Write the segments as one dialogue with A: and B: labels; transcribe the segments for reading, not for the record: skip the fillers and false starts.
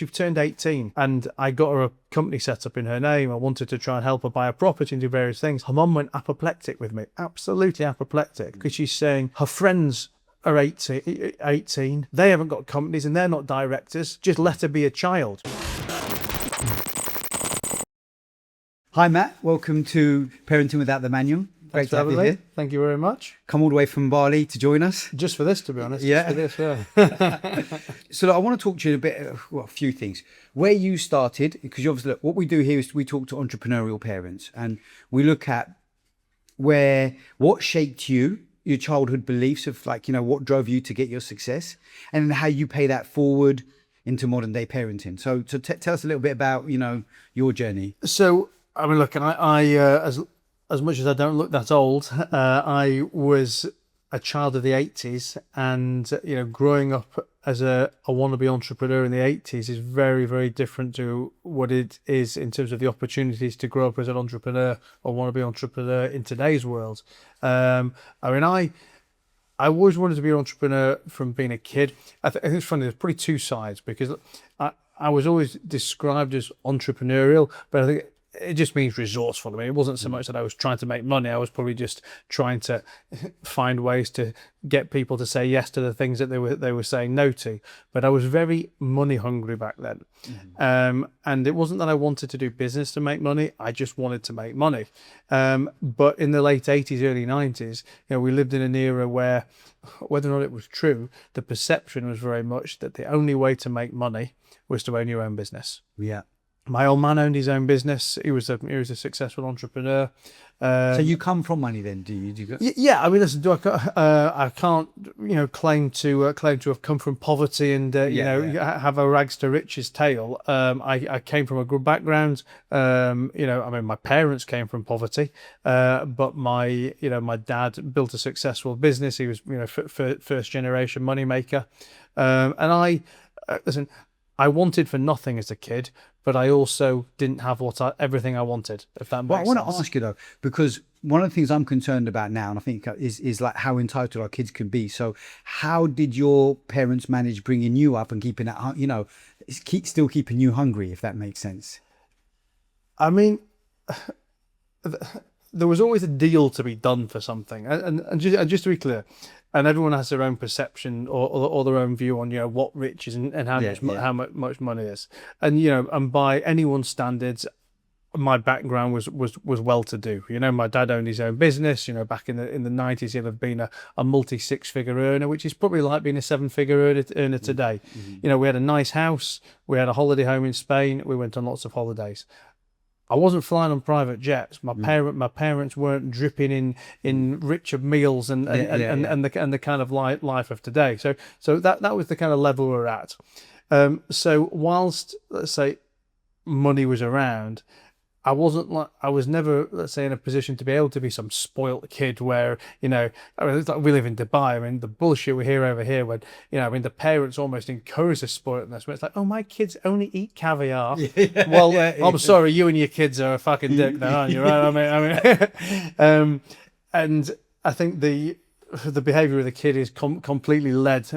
A: she turned 18 and I got her a company set up in her name. I wanted to try and help her buy a property and do various things. Her mum went apoplectic with me, absolutely apoplectic, because she's saying her friends are 18, they haven't got companies and they're not directors. Just let her be a child.
B: Hi, Matt. Welcome to Parenting Without the Manual. Great to have you here.
A: Thank you very much.
B: Come all the way from Bali to join us.
A: Just for this, to be honest.
B: Yeah.
A: Just for this, yeah.
B: So I want to talk to you a bit, well, a few things. Where you started, because you obviously, look, what we do here is we talk to entrepreneurial parents and we look at what shaped you, your childhood beliefs of what drove you to get your success, and then how you pay that forward into modern day parenting. So tell us a little bit about, your journey.
A: So, I mean, look, and I as much as I don't look that old, I was a child of the 80s, and growing up as a wannabe entrepreneur in the 80s is very, very different to what it is in terms of the opportunities to grow up as an entrepreneur or wannabe entrepreneur in today's world. I mean, I always wanted to be an entrepreneur from being a kid. I think it's funny, there's probably two sides, because I was always described as entrepreneurial, but I think it just means resourceful. I mean, it wasn't so much that I was trying to make money. I was probably just trying to find ways to get people to say yes to the things that they were saying no to. But I was very money hungry back then. And it wasn't that I wanted to do business to make money. I just wanted to make money. But in the late 80s, early 90s, we lived in an era where, whether or not it was true, the perception was very much that the only way to make money was to own your own business.
B: Yeah.
A: My old man owned his own business. He was a successful entrepreneur.
B: So you come from money then, do you?
A: Yeah, I mean, listen, I can't claim to have come from poverty and have a rags to riches tale. I came from a good background. I mean, my parents came from poverty, but my dad built a successful business. He was first generation moneymaker, and listen, I wanted for nothing as a kid, but I also didn't have everything I wanted, if that makes sense.
B: I want to ask you though, because one of the things I'm concerned about now, and I think is like how entitled our kids can be. So how did your parents manage bringing you up and keeping that, still keeping you hungry, if that makes sense?
A: I mean, there was always a deal to be done for something. And just to be clear, and everyone has their own perception or their own view on what rich is and how much money is, and by anyone's standards, my background was well to do. My dad owned his own business. Back in the 90s, he'd have been a multi six-figure earner, which is probably like being a seven-figure earner today.
B: Mm-hmm.
A: We had a nice house, we had a holiday home in Spain, we went on lots of holidays. I wasn't flying on private jets. My parents weren't dripping in richer meals and the kind of life of today. So that was the kind of level we're at. So whilst, let's say, money was around, I was never, let's say, in a position to be able to be some spoilt kid where, it's like we live in Dubai. I mean, the bullshit we hear over here when, the parents almost encourage the spoiltness, where it's like, oh, my kids only eat caviar. I'm sorry, you and your kids are a fucking dick then, aren't you? Right? I mean, and I think the behavior of the kid is completely led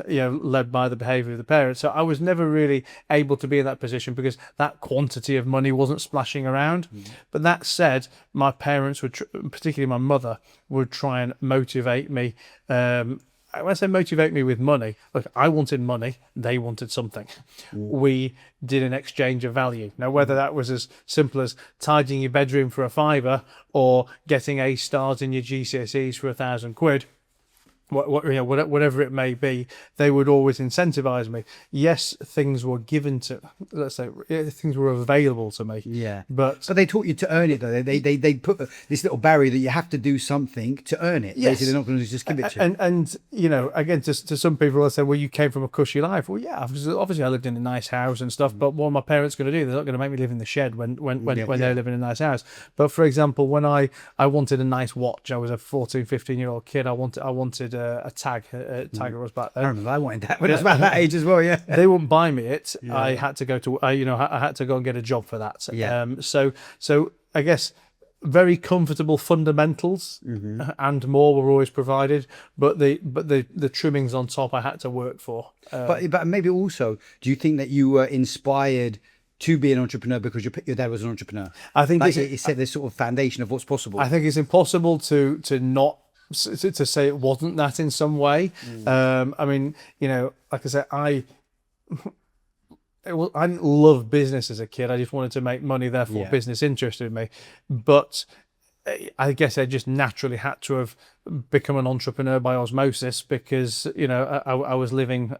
A: by the behavior of the parents. So I was never really able to be in that position because that quantity of money wasn't splashing around. But that said, my parents would, particularly my mother, would try and motivate me. When I say motivate me with money, look, I wanted money, they wanted something. We did an exchange of value. Now, whether that was as simple as tidying your bedroom for £5 or getting A stars in your GCSEs for £1,000, whatever it may be, they would always incentivize me. Yes, things were given to, let's say, things were available to me.
B: Yeah,
A: but
B: they taught you to earn it though. They put this little barrier that you have to do something to earn it.
A: Yes.
B: Basically, they're not going to just give it to you.
A: And again, to some people, I say, well, you came from a cushy life. Well, yeah, obviously I lived in a nice house and stuff. But what are my parents going to do? They're not going to make me live in the shed when they live in a nice house. But for example, when I wanted a nice watch, I was a 14, 15-year-old kid. I wanted a tag. Tiger was back then.
B: I remember I wanted that when I was about that age as well. Yeah,
A: they wouldn't buy me it. Yeah. I had to go to I had to go and get a job for that.
B: Yeah.
A: So I guess very comfortable fundamentals and more were always provided, but the trimmings on top I had to work for.
B: But maybe also, do you think that you were inspired to be an entrepreneur because your dad was an entrepreneur?
A: I think
B: like it set this sort of foundation of what's possible.
A: I think it's impossible to not to say it wasn't that in some way. I mean, you know, like I said, I didn't love business as a kid. I just wanted to make money. Therefore, business interested me. But I guess I just naturally had to have become an entrepreneur by osmosis because, you know, I was living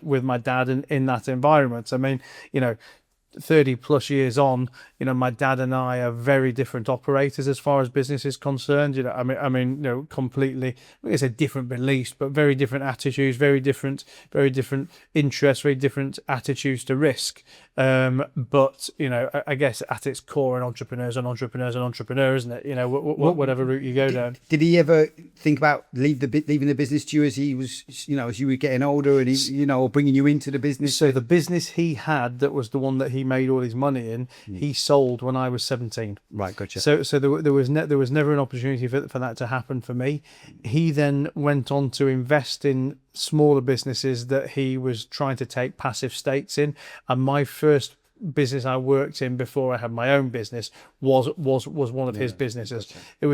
A: with my dad in that environment. I mean, you know, 30 plus years on, you know, my dad and I are very different operators as far as business is concerned. You know, I mean, you know, completely, I say different beliefs, but very different attitudes, very different interests, very different attitudes to risk. But you know, I guess at its core, an entrepreneur's an entrepreneur, isn't it? You know, whatever route you go down.
B: Did he ever think about leaving the business to you as he was, you know, as you were getting older and he, you know, or bringing you into the business?
A: So the business he had, that was the one that he made all his money in, he sold when I was 17.
B: Right, gotcha.
A: So there was never an opportunity for that to happen for me. He then went on to invest in smaller businesses that he was trying to take passive stakes in, and my first business I worked in before I had my own business was one of his businesses. Gotcha. There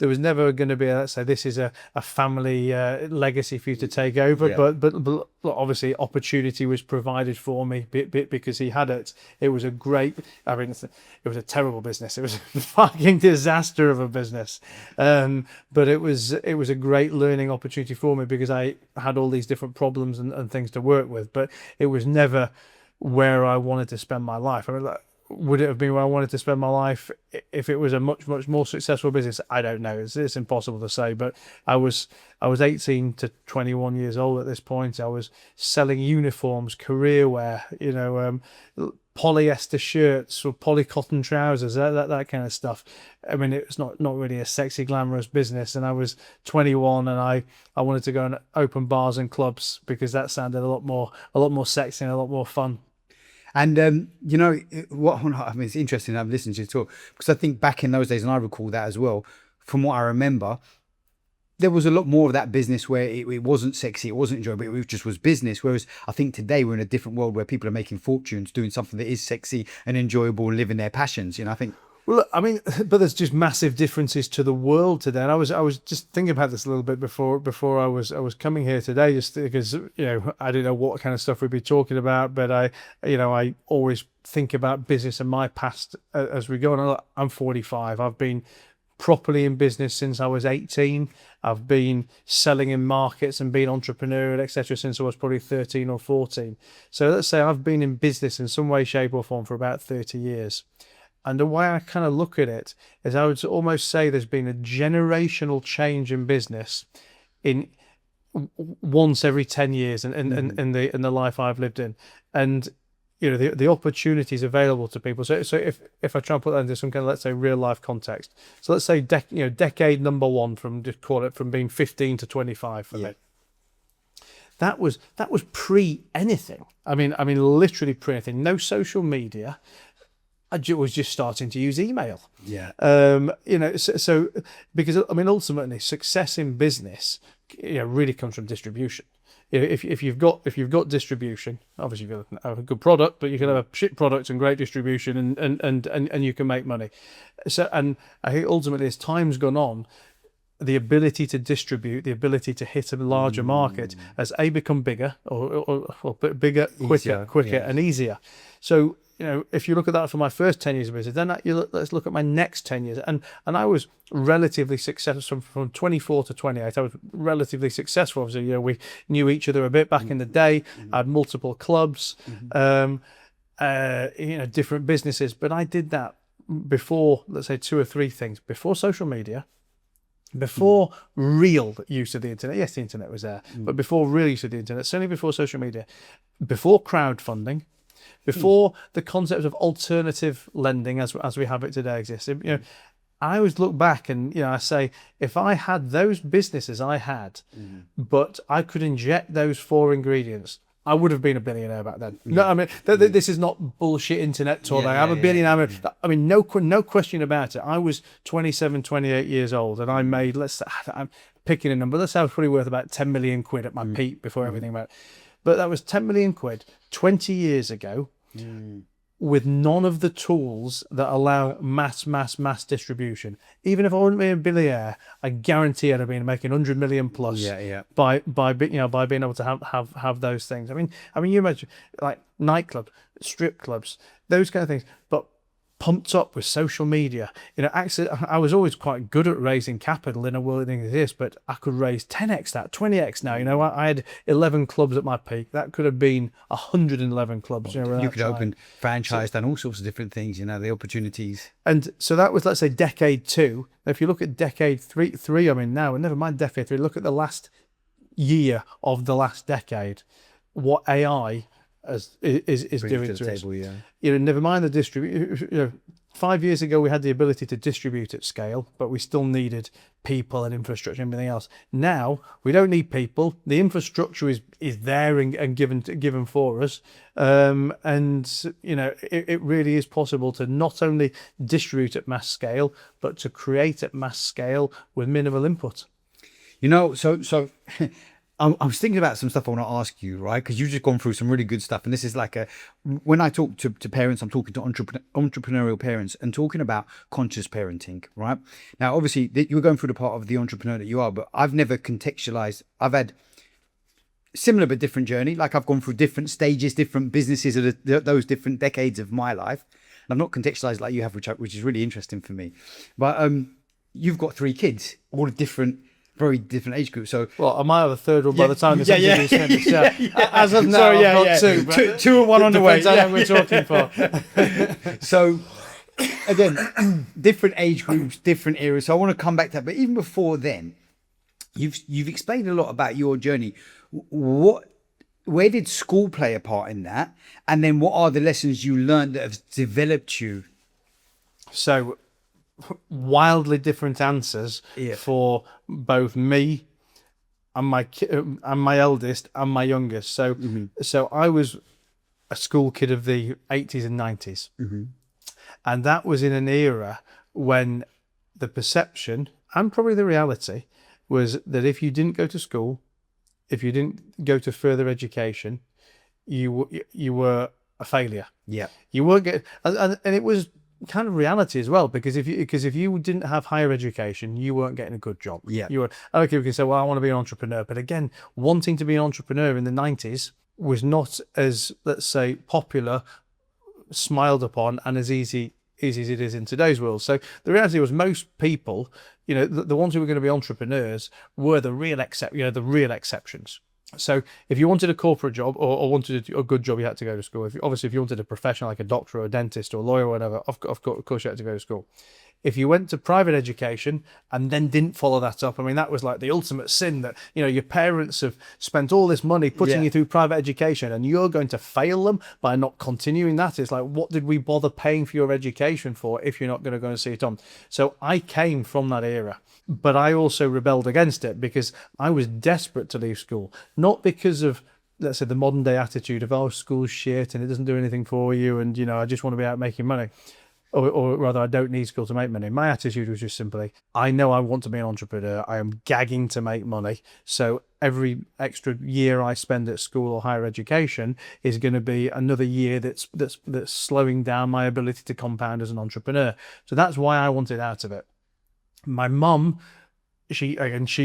A: was never going to be let's say this is a family legacy for you to take over, but obviously opportunity was provided for me because he had it. It was a great, I mean, it was a terrible business. It was a fucking disaster of a business, but it was a great learning opportunity for me because I had all these different problems and things to work with, but it was never where I wanted to spend my life. I mean, like, would it have been where I wanted to spend my life if it was a much more successful business? I don't know. It's impossible to say. But I was 18 to 21 years old at this point. I was selling uniforms, career wear, you know, polyester shirts or polycotton trousers, that kind of stuff. I mean, it's not really a sexy, glamorous business. And I was 21, and I wanted to go and open bars and clubs because that sounded a lot more sexy and a lot more fun.
B: And, you know, I mean, it's interesting. I'm listening to you talk because I think back in those days, and I recall that as well, from what I remember, there was a lot more of that business where it wasn't sexy, it wasn't enjoyable, it just was business. Whereas I think today we're in a different world where people are making fortunes doing something that is sexy and enjoyable and living their passions. You know, I think.
A: Well, I mean, but there's just massive differences to the world today. And I was just thinking about this a little bit before I was coming here today, just because, you know, I didn't know what kind of stuff we'd be talking about, but I always think about business and my past as we go on. I'm 45. I've been properly in business since I was 18. I've been selling in markets and being entrepreneurial, etc., since I was probably 13 or 14. So let's say I've been in business in some way, shape, or form for about 30 years. And the way I kind of look at it is I would almost say there's been a generational change in business in once every 10 years in the life I've lived in. And, you know, the opportunities available to people. So if I try and put that into some kind of, let's say, real life context. So let's say, decade number one, from just call it from being 15 to 25 for me. That was pre anything. I mean, literally pre anything. No social media. I was just starting to use email.
B: Yeah.
A: You know, so because I mean, ultimately, success in business, you know, really comes from distribution. If you've got distribution, obviously you've got a good product, but you can have a shit product and great distribution, and you can make money. So, and I think ultimately, as time's gone on, the ability to distribute, the ability to hit a larger market has become bigger or bigger, quicker, and easier. So, you know, if you look at that for my first 10 years of business, then let's look at my next 10 years. And I was relatively successful from 24 to 28. I was relatively successful. Obviously, you know, we knew each other a bit back in the day. I had multiple clubs, you know, different businesses. But I did that before, let's say, two or three things. Before social media, before real use of the internet. Yes, the internet was there, but before real use of the internet, certainly before social media, before crowdfunding, before the concept of alternative lending as we have it today exists. You know, I always look back and, you know, I say, if I had those businesses I had, but I could inject those four ingredients: I would have been a billionaire back then. No, I mean, this is not bullshit internet talk. I'm a billionaire. I mean, no question about it. I was 27, 28 years old, and I made, I'm picking a number, let's say I was probably worth about 10 million quid at my peak before everything went. But that was 10 million quid 20 years ago, with none of the tools that allow mass distribution. Even if I wouldn't be a billionaire, I guarantee I'd have been making 100 million plus by being able to have those things. I mean, you imagine like nightclubs, strip clubs, those kind of things, but pumped up with social media. Actually, I was always quite good at raising capital in a world that didn't exist, but I could raise 10x that, 20x now. I had 11 clubs at my peak. That could have been 111 clubs.
B: You could open franchise and all sorts of different things. The opportunities.
A: And so that was, let's say, decade 2. If you look at decade three, I mean now, and never mind decade 3. Look at the last year of the last decade. What AI is doing to us. Never mind the distribute. 5 years ago we had the ability to distribute at scale, but we still needed people and infrastructure and everything else. Now we don't need people. The infrastructure is there and given for us. It really is possible to not only distribute at mass scale, but to create at mass scale with minimal input.
B: So I was thinking about some stuff I want to ask you, right? Because you've just gone through some really good stuff. And this is like when I talk to parents, I'm talking to entrepreneurial parents and talking about conscious parenting, right? Now, obviously, you're going through the part of the entrepreneur that you are, but I've never contextualized. I've had similar but different journey. Like I've gone through different stages, different businesses of those different decades of my life. And I've not contextualized like you have, which is really interesting for me. But you've got 3 kids, all different, very different age groups. So,
A: well, I might have a third one by the time this interview is finished. As of now, I've got 2.
B: Two and one on the way.
A: Depends how long we're talking for.
B: So, again, different age groups, different eras. So I want to come back to that. But even before then, you've explained a lot about your journey. Where did school play a part in that? And then what are the lessons you learned that have developed you?
A: So, wildly different answers for both me and my eldest and my youngest. So so I was a school kid of the 80s and 90s, and that was in an era when the perception and probably the reality was that if you didn't go to school, if you didn't go to further education, you were a failure. You weren't getting, and it was kind of reality as well, because if you didn't have higher education, you weren't getting a good job. You were, okay, we can say, well, I want to be an entrepreneur, but again, wanting to be an entrepreneur in the 90s was not as, let's say, popular, smiled upon, and as easy as it is in today's world. So the reality was most people, the ones who were going to be entrepreneurs were the real exceptions. So if you wanted a corporate job or wanted a good job, you had to go to school. If you wanted a profession like a doctor or a dentist or a lawyer or whatever, of course you had to go to school. If you went to private education and then didn't follow that up, I mean, that was like the ultimate sin, that, your parents have spent all this money putting you through private education and you're going to fail them by not continuing that. It's like, what did we bother paying for your education for if you're not going to go and see it on? So I came from that era, but I also rebelled against it because I was desperate to leave school, not because of, let's say, the modern day attitude of, oh, school's shit and it doesn't do anything for you and, I just want to be out making money. Or rather, I don't need school to make money. My attitude was just simply, I know I want to be an entrepreneur. I am gagging to make money. So every extra year I spend at school or higher education is going to be another year that's slowing down my ability to compound as an entrepreneur. So that's why I wanted out of it. My mum, she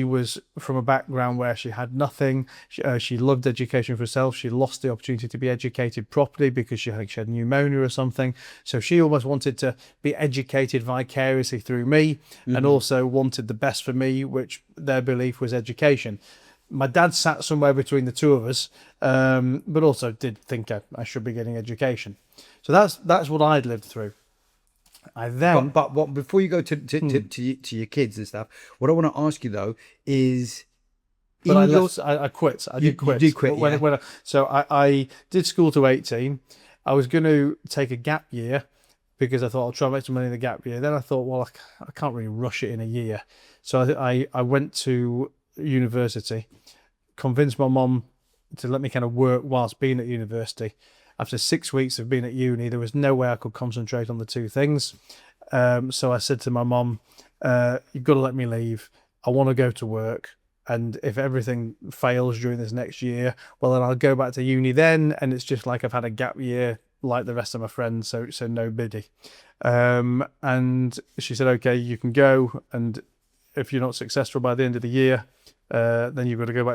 A: was from a background where she had nothing. She loved education for herself. She lost the opportunity to be educated properly because she had pneumonia or something. So she almost wanted to be educated vicariously through me, and also wanted the best for me, which their belief was education. My dad sat somewhere between the two of us, but also did think I should be getting education. So that's what I'd lived through. But
B: before you go to your kids and stuff, what I want to ask you though is,
A: I quit. I did quit.
B: You did quit.
A: So I did school to 18. I was going to take a gap year because I thought I'll try and make some money in the gap year. Then I thought, well, I can't really rush it in a year. So I went to university, convinced my mum to let me kind of work whilst being at university. After 6 weeks of being at uni, there was no way I could concentrate on the two things. So I said to my mum, you've got to let me leave. I want to go to work. And if everything fails during this next year, well, then I'll go back to uni then. And it's just like I've had a gap year like the rest of my friends. So no biddy. And she said, okay, you can go. And if you're not successful by the end of the year, then you've got to go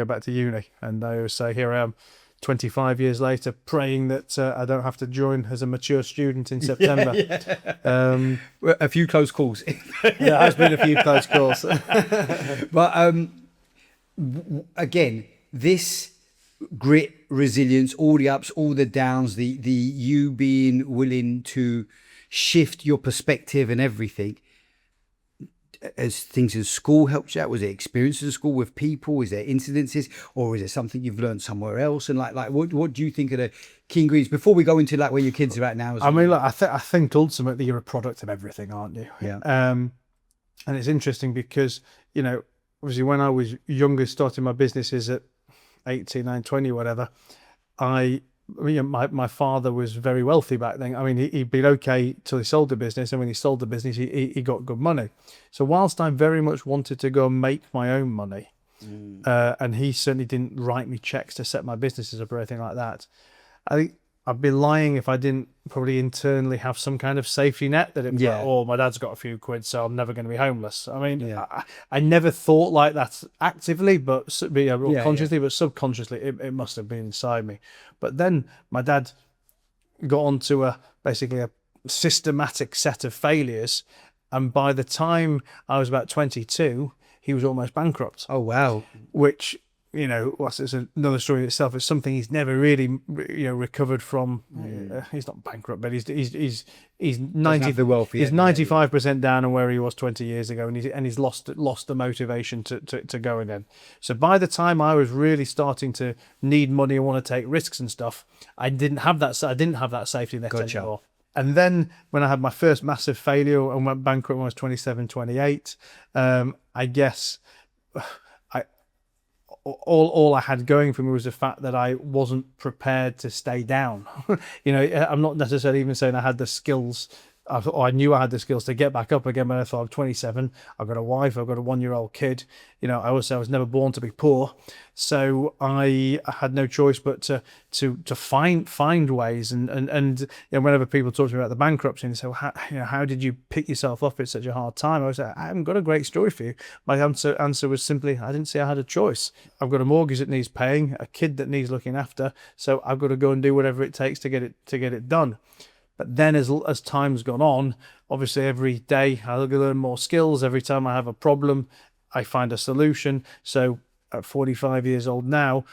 A: back to uni. And I always say, here I am, 25 years later, praying that I don't have to join as a mature student in September.
B: A few close calls.
A: There has been a few close calls.
B: But again, this grit, resilience, all the ups, all the downs, the you being willing to shift your perspective and everything. As things in school helped you out? Was it experiences in school with people? Is there incidences, or is it something you've learned somewhere else? And like what do you think are the key ingredients before we go into like where your kids are at now?
A: I mean, look, I think ultimately you're a product of everything, aren't you?
B: Yeah.
A: And it's interesting because, you know, obviously when I was younger, starting my businesses at 18, 19, 20, whatever, my father was very wealthy back then. I mean, he'd been okay till he sold the business, and when he sold the business, he got good money. So whilst I very much wanted to go and make my own money, and he certainly didn't write me checks to set my businesses up or anything like that, I think I'd be lying if I didn't probably internally have some kind of safety net that it was like, oh, my dad's got a few quid, so I'm never going to be homeless. I mean, I never thought like that actively, but consciously, but subconsciously, it must have been inside me. But then my dad got onto basically a systematic set of failures, and by the time I was about 22, he was almost bankrupt.
B: Oh wow!
A: Which, you know, it's another story in itself. It's something he's never really, recovered from. He's not bankrupt, but he's 95% down on where he was 20 years ago, and he's lost the motivation to go again. So by the time I was really starting to need money and want to take risks and stuff, I didn't have that safety net anymore. And then when I had my first massive failure and went bankrupt when I was 27, 28, I guess all I had going for me was the fact that I wasn't prepared to stay down. I'm not necessarily even saying I had the skills, or I knew I had the skills to get back up again, but I thought I'm 27, I've got a wife, I've got a 1-year-old kid. I always say I was never born to be poor. So I had no choice but to find ways. And whenever people talk to me about the bankruptcy and they say, well, how did you pick yourself up at such a hard time? I was like, I haven't got a great story for you. My answer was simply, I didn't see I had a choice. I've got a mortgage that needs paying, a kid that needs looking after. So I've got to go and do whatever it takes to get it done. But then as time's gone on, obviously every day I learn more skills. Every time I have a problem, I find a solution. So at 45 years old now,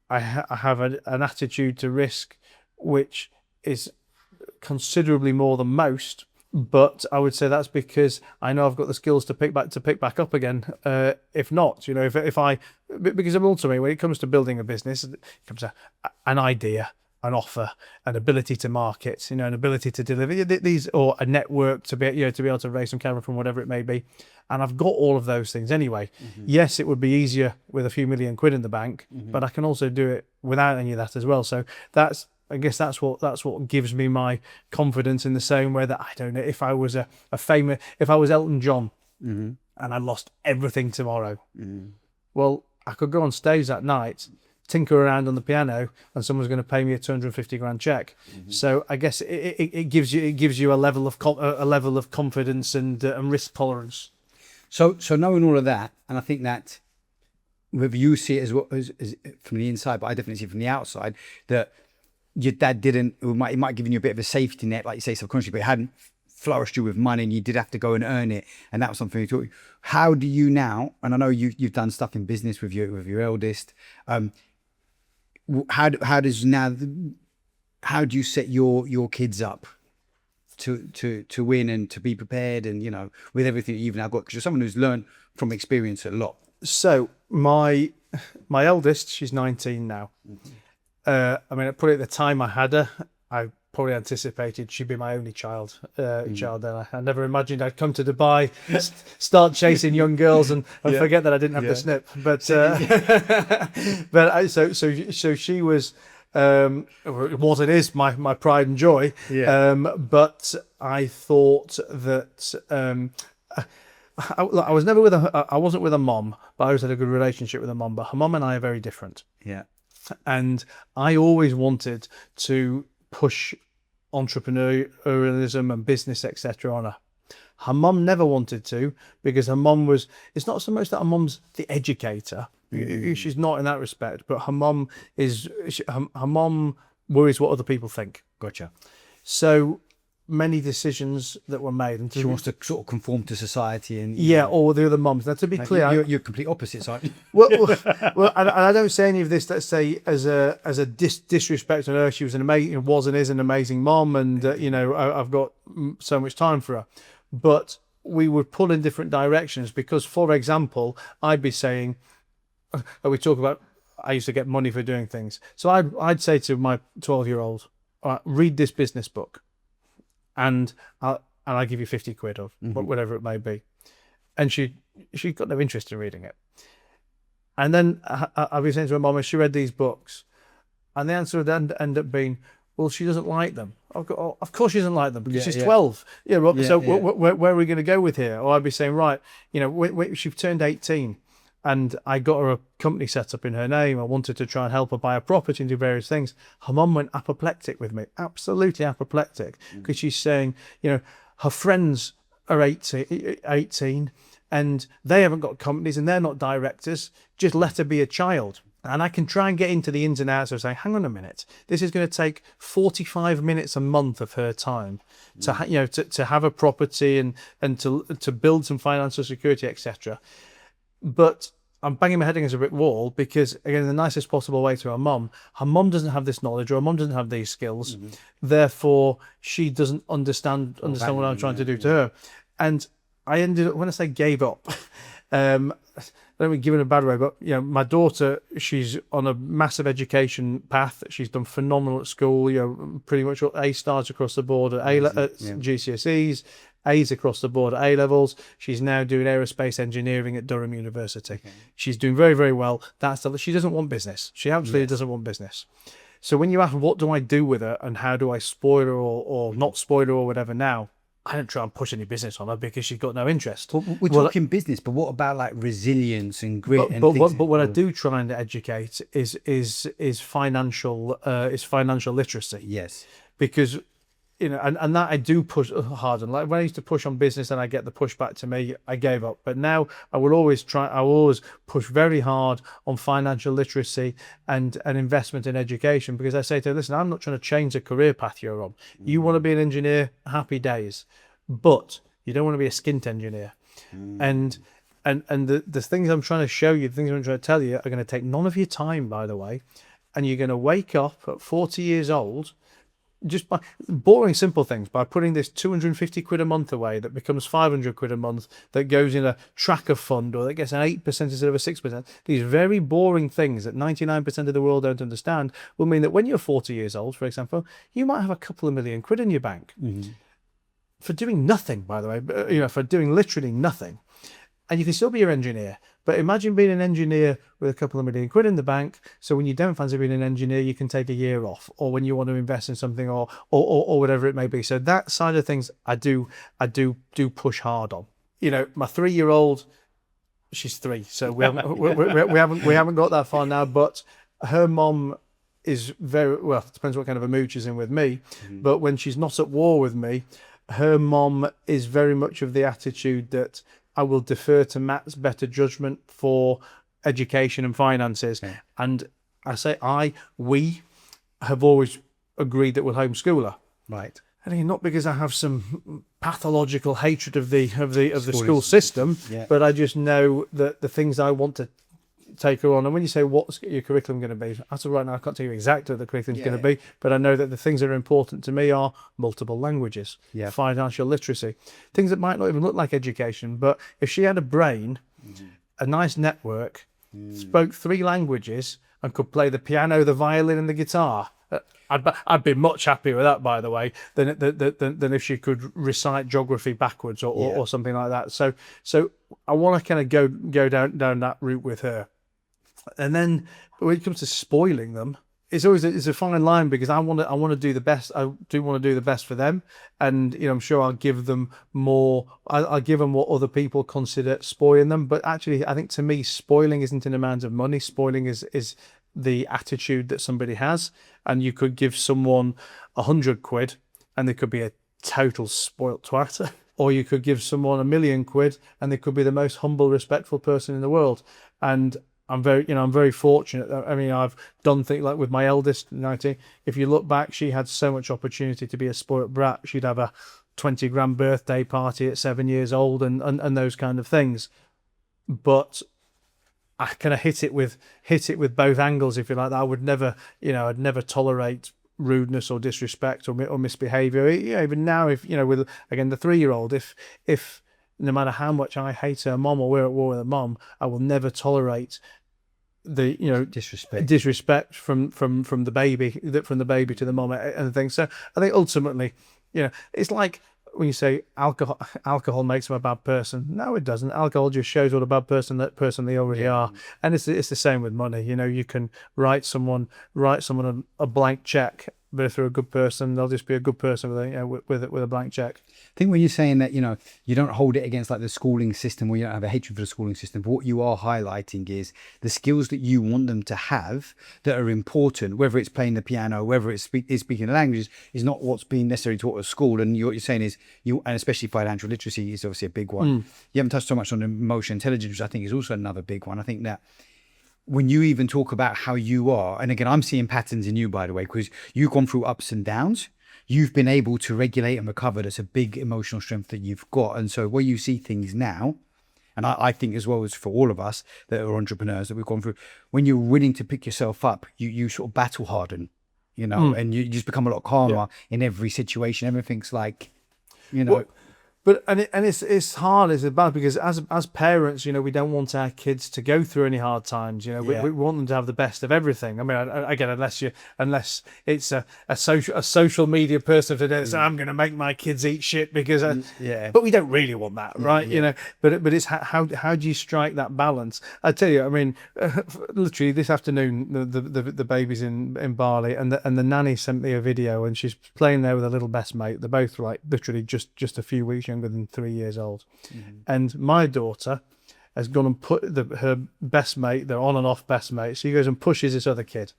A: I have an attitude to risk which is considerably more than most. But I would say that's because I know I've got the skills to pick back up again. If not, because ultimately when it comes to building a business, it comes to an idea, an offer, an ability to market, an ability to deliver these, or a network to be able to raise some capital from whatever it may be. And I've got all of those things anyway. Mm-hmm. Yes, it would be easier with a few million quid in the bank, but I can also do it without any of that as well. So I guess that's what gives me my confidence, in the same way that, I don't know, if I was if I was Elton John and I lost everything tomorrow, well, I could go on stage that night, tinker around on the piano, and someone's going to pay me a 250 grand check. So I guess it gives you a level of confidence and risk tolerance.
B: So knowing all of that, and I think that whether you see it as from the inside, but I definitely see it from the outside, that your dad it might have given you a bit of a safety net, like you say, subconsciously, but it hadn't flourished you with money, and you did have to go and earn it, and that was something you taught you. How do you now? And I know you've done stuff in business with your eldest. How do you set your kids up to win and to be prepared, and with everything you've now got, because you're someone who's learned from experience a lot?
A: So my eldest, she's 19 now. I mean, I put it at the time I had her, I probably anticipated she'd be my only child. And I never imagined I'd come to Dubai, start chasing young girls, and forget that I didn't have the snip. But so she was. What it is, my pride and joy. But I thought that I was never with I wasn't with a mom, but I always had a good relationship with a mom. But her mom and I are very different.
B: Yeah.
A: And I always wanted to push entrepreneurialism and business, etc. on her. Her mum never wanted to, because her mum was. It's not so much that her mum's the educator. She's not in that respect, but her mum is. Her mum worries what other people think.
B: Gotcha.
A: So many decisions that were made, and
B: She wants to sort of conform to society, and
A: or the other mums. Now, to be clear,
B: you're complete opposites, aren't you?
A: well, and I don't say any of this, let's say, as a disrespect on her. She was an amazing mom, and I've got so much time for her, but we would pull in different directions, because, for example, I'd be saying, we talk about, I used to get money for doing things, so I'd say to my 12-year-old, read this business book, and I'll give you 50 quid or whatever it may be, and she got no interest in reading it. And then I'll be saying to her mum, she read these books, and the answer would end up being, well, she doesn't like them. Of course she doesn't like them, because she's 12. Where are we going to go with here? Or I'd be saying, right, she's turned 18, and I got her a company set up in her name. I wanted to try and help her buy a property and do various things. Her mum went apoplectic with me, absolutely apoplectic, because she's saying, her friends are 18 and they haven't got companies and they're not directors. Just let her be a child. And I can try and get into the ins and outs of saying, hang on a minute, this is going to take 45 minutes a month of her time to have a property and to build some financial security, etc. But I'm banging my head against a brick wall, because, again, in the nicest possible way to her mum doesn't have this knowledge, or her mum doesn't have these skills. Therefore, she doesn't understand what I'm trying to do to her. And I ended up, when I say gave up, I don't mean given a bad way, but my daughter, she's on a massive education path. She's done phenomenal at school. Pretty much A stars across the board at GCSEs, A's across the board at A levels. She's now doing aerospace engineering at Durham University. She's doing very, very well. She doesn't want business. She absolutely doesn't want business. So when you ask, what do I do with her and how do I spoil her or not spoil her or whatever now, I don't try and push any business on her, because she's got no interest.
B: We're talking business, but what about like resilience and grit?
A: But what I do try and educate is financial literacy.
B: Yes,
A: because and that I do push hard on. Like when I used to push on business and I get the pushback to me, I gave up. But now I will always push very hard on financial literacy and investment in education, because I say to her, listen, I'm not trying to change the career path you're on. You want to be an engineer, happy days, but you don't want to be a skint engineer. And the things I'm trying to show you, the things I'm trying to tell you, are going to take none of your time, by the way, and you're going to wake up at 40 years old, just by boring simple things, by putting this 250 quid a month away that becomes 500 quid a month, that goes in a tracker fund, or that gets an 8% instead of a 6%. These very boring things that 99% of the world don't understand will mean that when you're 40 years old, for example, you might have a couple of million quid in your bank for doing nothing, by the way, for doing literally nothing. And you can still be your engineer. But imagine being an engineer with a couple of million quid in the bank. So when you don't fancy being an engineer, you can take a year off, or when you want to invest in something, or whatever it may be. So that side of things, I do push hard on. My 3-year-old, she's 3, so we haven't got that far now. But her mom is very well. It depends what kind of a mood she's in with me. But when she's not at war with me, her mom is very much of the attitude that I will defer to Matt's better judgment for education and finances. And I say we have always agreed that we'll homeschool her.
B: Right.
A: And again, not because I have some pathological hatred of the school system, but I just know that the things I want to take her on. And when you say, what's your curriculum going to be? As of right now, I can't tell you exactly what the curriculum is going to be, but I know that the things that are important to me are multiple languages, financial literacy, things that might not even look like education. But if she had a brain, a nice network, spoke 3 languages, and could play the piano, the violin, and the guitar, I'd be much happier with that, by the way, than if she could recite geography backwards or something like that. So I want to kind of go down that route with her. And then when it comes to spoiling them, it's a fine line, because I want to do the best. I do want to do the best for them, and I'm sure I'll give them more. I'll give them what other people consider spoiling them. But actually, I think to me, spoiling isn't an amount of money. Spoiling is the attitude that somebody has, and you could give someone £100 and they could be a total spoilt twat, or you could give someone £1,000,000 and they could be the most humble, respectful person in the world. And I'm very fortunate. I mean, I've done things like with my eldest, 19. If you look back, she had so much opportunity to be a spoilt brat. She'd have a 20 grand birthday party at 7 years old and those kind of things. But I kind of hit it with both angles, if you like. I would never, I'd never tolerate rudeness or disrespect or misbehavior. Even now, if with again the 3-year-old, if no matter how much I hate her mom or we're at war with her mom, I will never tolerate the disrespect from the baby to the mom and things. So I think ultimately, it's like when you say alcohol makes them a bad person. No, it doesn't. Alcohol just shows what a bad person they already are. And it's the same with money. You can write someone a blank check, but if they're a good person, they'll just be a good person with a blank check.
B: I think when you're saying that, you don't hold it against like the schooling system, or you don't have a hatred for the schooling system, but what you are highlighting is the skills that you want them to have that are important, whether it's playing the piano, whether it's speaking the languages, is not what's being necessarily taught at school. And what you're saying is, and especially financial literacy is obviously a big one. You haven't touched so much on emotional intelligence, which I think is also another big one. I think that when you even talk about how you are, and again, I'm seeing patterns in you, by the way, because you've gone through ups and downs. You've been able to regulate and recover. That's a big emotional strength that you've got. And so where you see things now, and I think as well as for all of us that are entrepreneurs that we've gone through, when you're willing to pick yourself up, you sort of battle harden, and you just become a lot calmer in every situation. Everything's like,
A: Well, but it's hard, it's bad, because as parents, we don't want our kids to go through any hard times. We want them to have the best of everything. I mean, again, unless it's a social media person today that says, I'm going to make my kids eat shit because, but we don't really want that, right? But it's how do you strike that balance? I tell you, I mean, literally this afternoon, the baby's in Bali, and the nanny sent me a video, and she's playing there with her little best mate. They're both like literally just a few weeks younger than 3 years old. And my daughter has gone and put her best mate, their on and off best mate, she goes and pushes this other kid,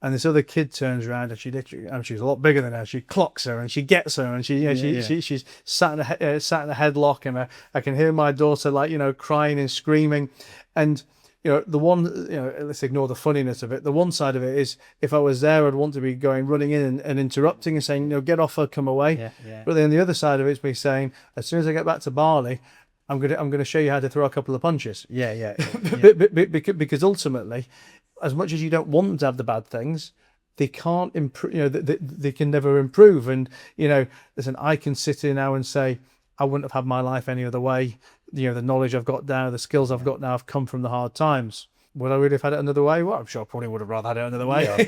A: and this other kid turns around, and she's a lot bigger than her, she clocks her and she gets her, and she's sat in a headlock, and I can hear my daughter crying and screaming. And the one, let's ignore the funniness of it. The one side of it is, if I was there, I'd want to be running in and interrupting and saying, get off her, come away. But then the other side of it is me saying, as soon as I get back to Bali, I'm going to show you how to throw a couple of punches. Because ultimately, as much as you don't want them to have the bad things, they can't improve. They can never improve. And listen, I can sit here now and say, I wouldn't have had my life any other way. The knowledge I've got now, the skills I've got now have come from the hard times. Would I really have had it another way? Well, I'm sure I probably would have rather had it another way.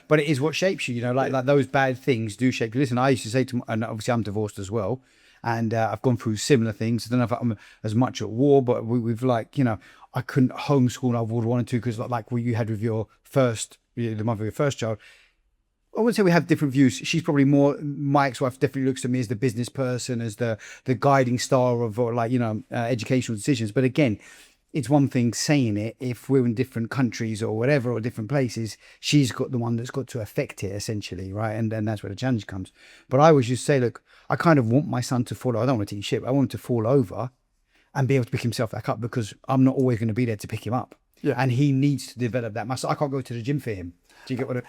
B: But it is what shapes you, like those bad things do shape you. Listen, I used to say and obviously I'm divorced as well, and I've gone through similar things. I don't know if I'm as much at war, but we've I couldn't homeschool. I would have wanted to, because like what you had with your first, the mother of your first child. I wouldn't say we have different views. She's probably more, my ex-wife definitely looks to me as the business person, as the guiding star of educational decisions. But again, it's one thing saying it. If we're in different countries or whatever, or different places, she's got the one that's got to affect it essentially, right? And then that's where the challenge comes. But I always just say, look, I kind of want my son to fall. I don't want to teach shit. But I want him to fall over and be able to pick himself back up, because I'm not always going to be there to pick him up. And he needs to develop that muscle. I can't go to the gym for him. Do you get what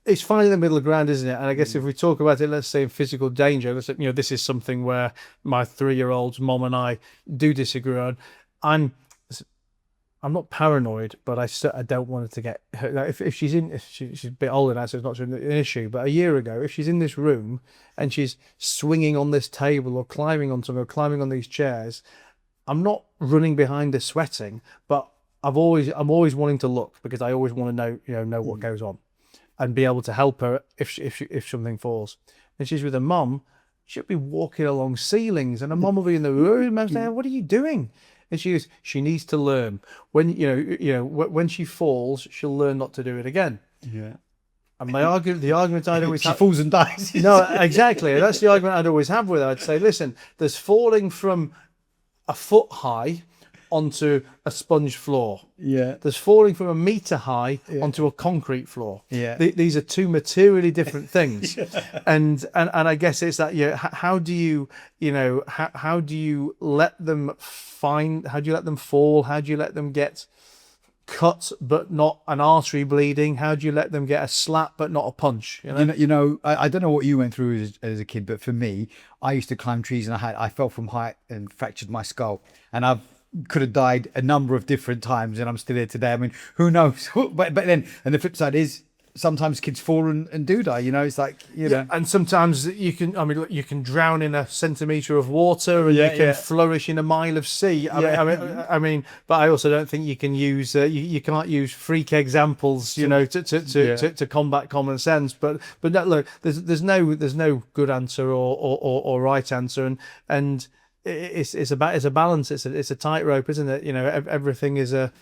A: it's finding the middle ground, isn't it? And I guess if we talk about it, let's say in physical danger, this is something where my 3-year-old's mom and I do disagree on. I'm not paranoid, but I don't want her to get hurt. If she's a bit older now, so it's not an issue. But a year ago, if she's in this room and she's swinging on this table or climbing on something or climbing on these chairs, I'm not running behind her sweating, but I'm always wanting to look, because I always want to know what goes on, and be able to help her if something falls. And she's with her mum, she'll be walking along ceilings, and her mum will be in the room. I'm saying, "What are you doing?" And she needs to learn. When when she falls, she'll learn not to do it again.
B: Yeah.
A: And the argument I'd always
B: She
A: have,
B: falls and dies.
A: no, exactly. That's the argument I'd always have with her. I'd say, listen, there's falling from a foot high onto a sponge floor.
B: Yeah.
A: There's falling from a meter high onto a concrete floor.
B: Yeah.
A: These are two materially different things. And I guess it's that, how do you how do you let them how do you let them fall? How do you let them get cut but not an artery bleeding? How do you let them get a slap but not a punch?
B: I don't know what you went through as a kid, but for me, I used to climb trees, and I fell from height and fractured my skull, and I could have died a number of different times, and I'm still here today. I mean, who knows? but then, and the flip side is, sometimes kids fall and do die. It's like
A: and sometimes you can drown in a centimetre of water, and you can flourish in a mile of sea. I mean, but I also don't think you can use you can't use freak examples, to combat common sense. But no, look, there's no good answer or right answer, and it's a balance. It's a tightrope, isn't it? Everything is a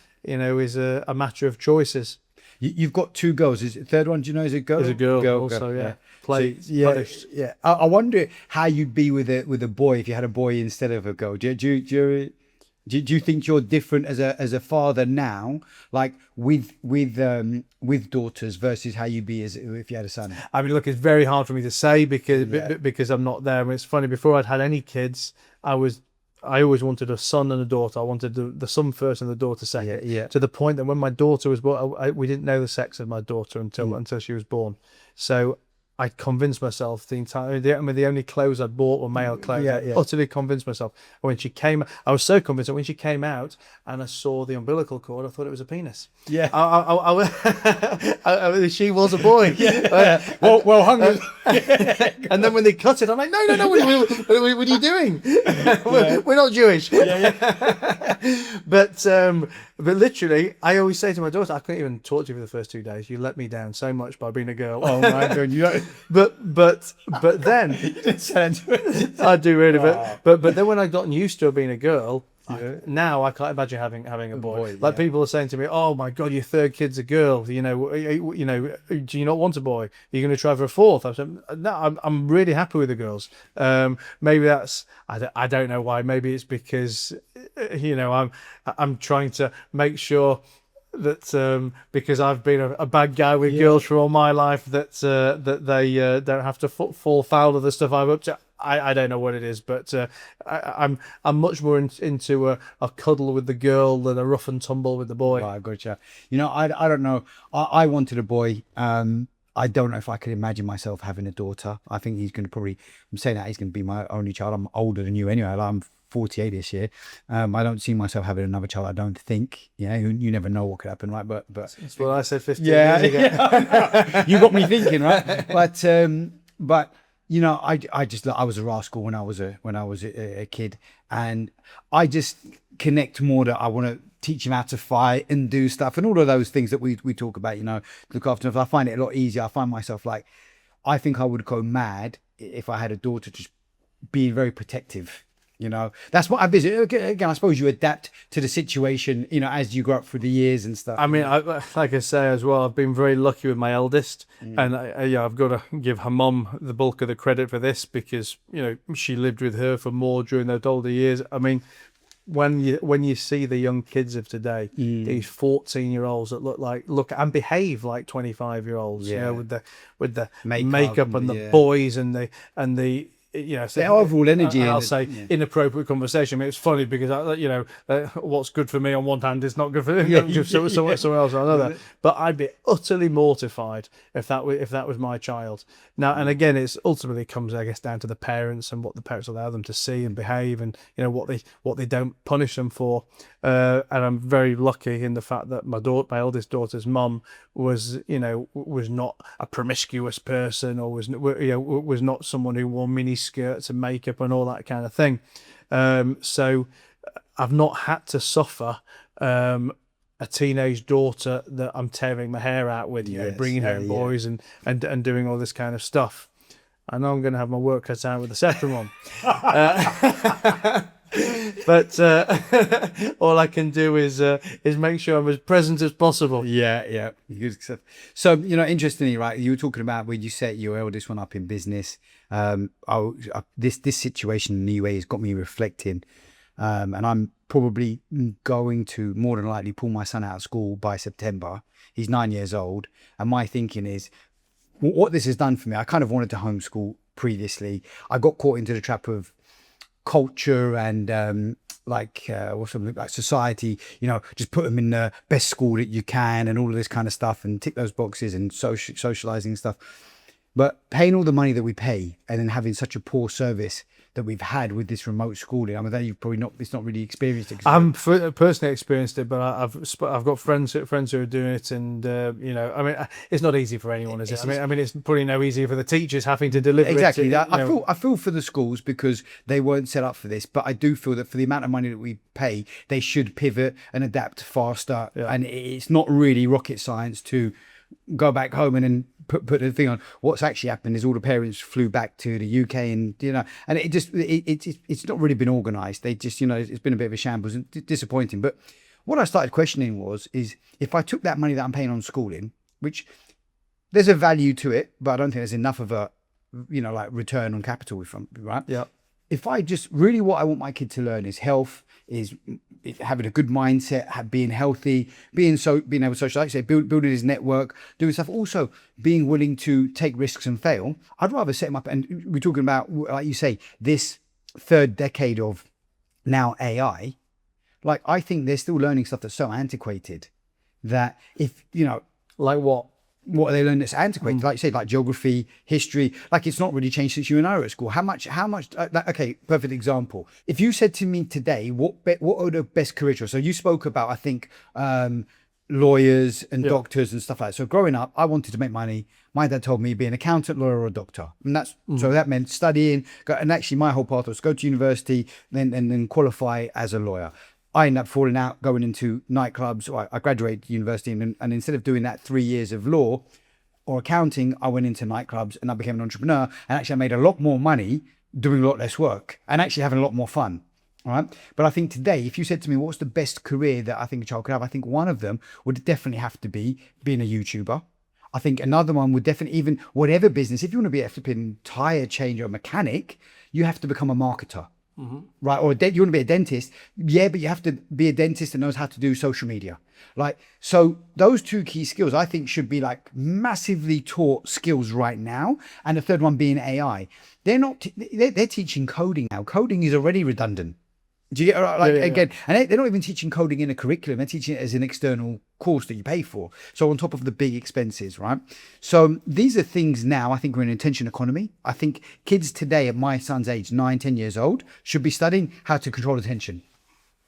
A: matter of choices.
B: You've got two girls. Is the third one? Do you know is a girl?
A: Is a girl also, yeah. Punished.
B: Yeah. I wonder how you'd be with a boy if you had a boy instead of a girl. Do you think you're different as a father now, like with daughters, versus how you'd be if you had a son?
A: I mean, look, it's very hard for me to say because I'm not there. I mean, it's funny. Before I'd had any kids, I always wanted a son and a daughter. I wanted the son first and the daughter second.
B: Yeah.
A: To the point that when my daughter was born, we didn't know the sex of my daughter until she was born. So I convinced myself the only clothes I'd bought were male clothes. I utterly convinced myself. And when she came, I was so convinced that when she came out and I saw the umbilical cord, I thought it was a penis.
B: Yeah.
A: She was a boy.
B: Well hung.
A: And then when they cut it, I'm like, no, what are you doing? We're not Jewish. But literally, I always say to my daughter, I couldn't even talk to you for the first 2 days. You let me down so much by being a girl.
B: Oh my God,
A: But then I do really. But then when I'd gotten used to her being a girl, now I can't imagine having a boy. People are saying to me, "Oh my God, your third kid's a girl. Do you not want a boy? Are you going to try for a fourth?" I said, "No, I'm really happy with the girls." Maybe that's I don't know why. Maybe it's because I'm trying to make sure that because I've been a bad guy with girls for all my life, that they don't have to fall foul of the stuff I'm up to. I don't know what it is, but I'm much more into a cuddle with the girl than a rough and tumble with the boy.
B: Right, gotcha. I don't know. I wanted a boy. I don't know if I could imagine myself having a daughter. I think he's going to probably. I'm saying that he's going to be my only child. I'm older than you anyway. I'm 48 this year. I don't see myself having another child. I don't think. You never know what could happen, right? But
A: that's what I said 15 years ago.
B: You got me thinking, right? But. I was a rascal when I was a kid, and I just connect more that I want to teach him how to fight and do stuff and all of those things that we talk about. Look after him. I find it a lot easier. I find myself like, I think I would go mad if I had a daughter, just being very protective. That's what I visit. Again, I suppose you adapt to the situation, as you grow up through the years and stuff.
A: I mean, like I say as well, I've been very lucky with my eldest, and I've got to give her mum the bulk of the credit for this, because she lived with her for more during those older years. I mean, when you see the young kids of today, these 14-year-olds that look and behave like 25-year-olds, with the makeup and the boys and the
B: the overall energy.
A: I'll say inappropriate conversation. I mean, it's funny because what's good for me on one hand is not good for someone else on another. But I'd be utterly mortified if that was my child. Now, and again, it's ultimately comes, I guess, down to the parents and what the parents allow them to see and behave, and what they don't punish them for. And I'm very lucky in the fact that my eldest daughter's mum was not a promiscuous person, or was not someone who wore mini skirts and makeup and all that kind of thing. So I've not had to suffer a teenage daughter that I'm tearing my hair out with, you know, bringing home boys and doing all this kind of stuff. I know I'm going to have my work cut out with the second one. But all I can do is make sure I'm as present as possible.
B: Yeah. Good stuff. So, you know, interestingly, right, you were talking about when you set your eldest one up in business. This situation in the UAE has got me reflecting. And I'm probably going to more than likely pull my son out of school by September. He's 9 years old. And my thinking is, what this has done for me, I kind of wanted to homeschool previously. I got caught into the trap of culture and like society, you know, just put them in the best school that you can and all of this kind of stuff and tick those boxes and socializing stuff. But paying all the money that we pay and then having such a poor service that we've had with this remote schooling, I mean, that you've probably not, it's not really experienced it.
A: I'm personally experienced it, but I've got friends who are doing it, and you know, I mean, it's not easy for anyone, is it? I mean, it's probably no easier for the teachers having to deliver
B: exactly.
A: it.
B: I feel for the schools because they weren't set up for this, but I do feel that for the amount of money that we pay, they should pivot and adapt faster. Yeah. And it's not really rocket science to go back home and then put the thing on. What's actually happened is all the parents flew back to the UK, and you know, and it's not really been organised. They just, you know, it's been a bit of a shambles and disappointing. But what I started questioning is if I took that money that I'm paying on schooling, which there's a value to it, but I don't think there's enough of a, you know, like return on capital from, right?
A: Yeah.
B: If I just really, what I want my kid to learn is health, is having a good mindset, being healthy, being able to socialize, building his network, doing stuff, also being willing to take risks and fail. I'd rather set him up. And we're talking about, like you say, this third decade of now AI. Like, I think they're still learning stuff that's so antiquated that if, you know,
A: like what
B: are they learning that's antiquated? Like you say, like geography, history, like it's not really changed since you and I were at school. How much, okay, perfect example. If you said to me today, what are the best career choices? So you spoke about, I think, lawyers and doctors and stuff like that. So growing up, I wanted to make money. My dad told me be an accountant, lawyer, or a doctor. And that's, so that meant studying. And actually my whole path was go to university, then qualify as a lawyer. I ended up falling out, going into nightclubs. I graduated university, and instead of doing that 3 years of law or accounting, I went into nightclubs and I became an entrepreneur. And actually I made a lot more money doing a lot less work and actually having a lot more fun. All right. But I think today, if you said to me, what's the best career that I think a child could have? I think one of them would definitely have to be being a YouTuber. I think another one would definitely, even whatever business, if you want to be a flipping tire changer or mechanic, you have to become a marketer. Mm-hmm. Right, or you want to be a dentist, but you have to be a dentist that knows how to do social media. Like, so those two key skills I think should be like massively taught skills right now. And the third one being AI. They're teaching coding now. Coding is already redundant. Do you get again? And they're not even teaching coding in a curriculum. They're teaching it as an external course that you pay for. So on top of the big expenses, right? So these are things now. I think we're in an attention economy. I think kids today at my son's age, 9, 10 years old, should be studying how to control attention,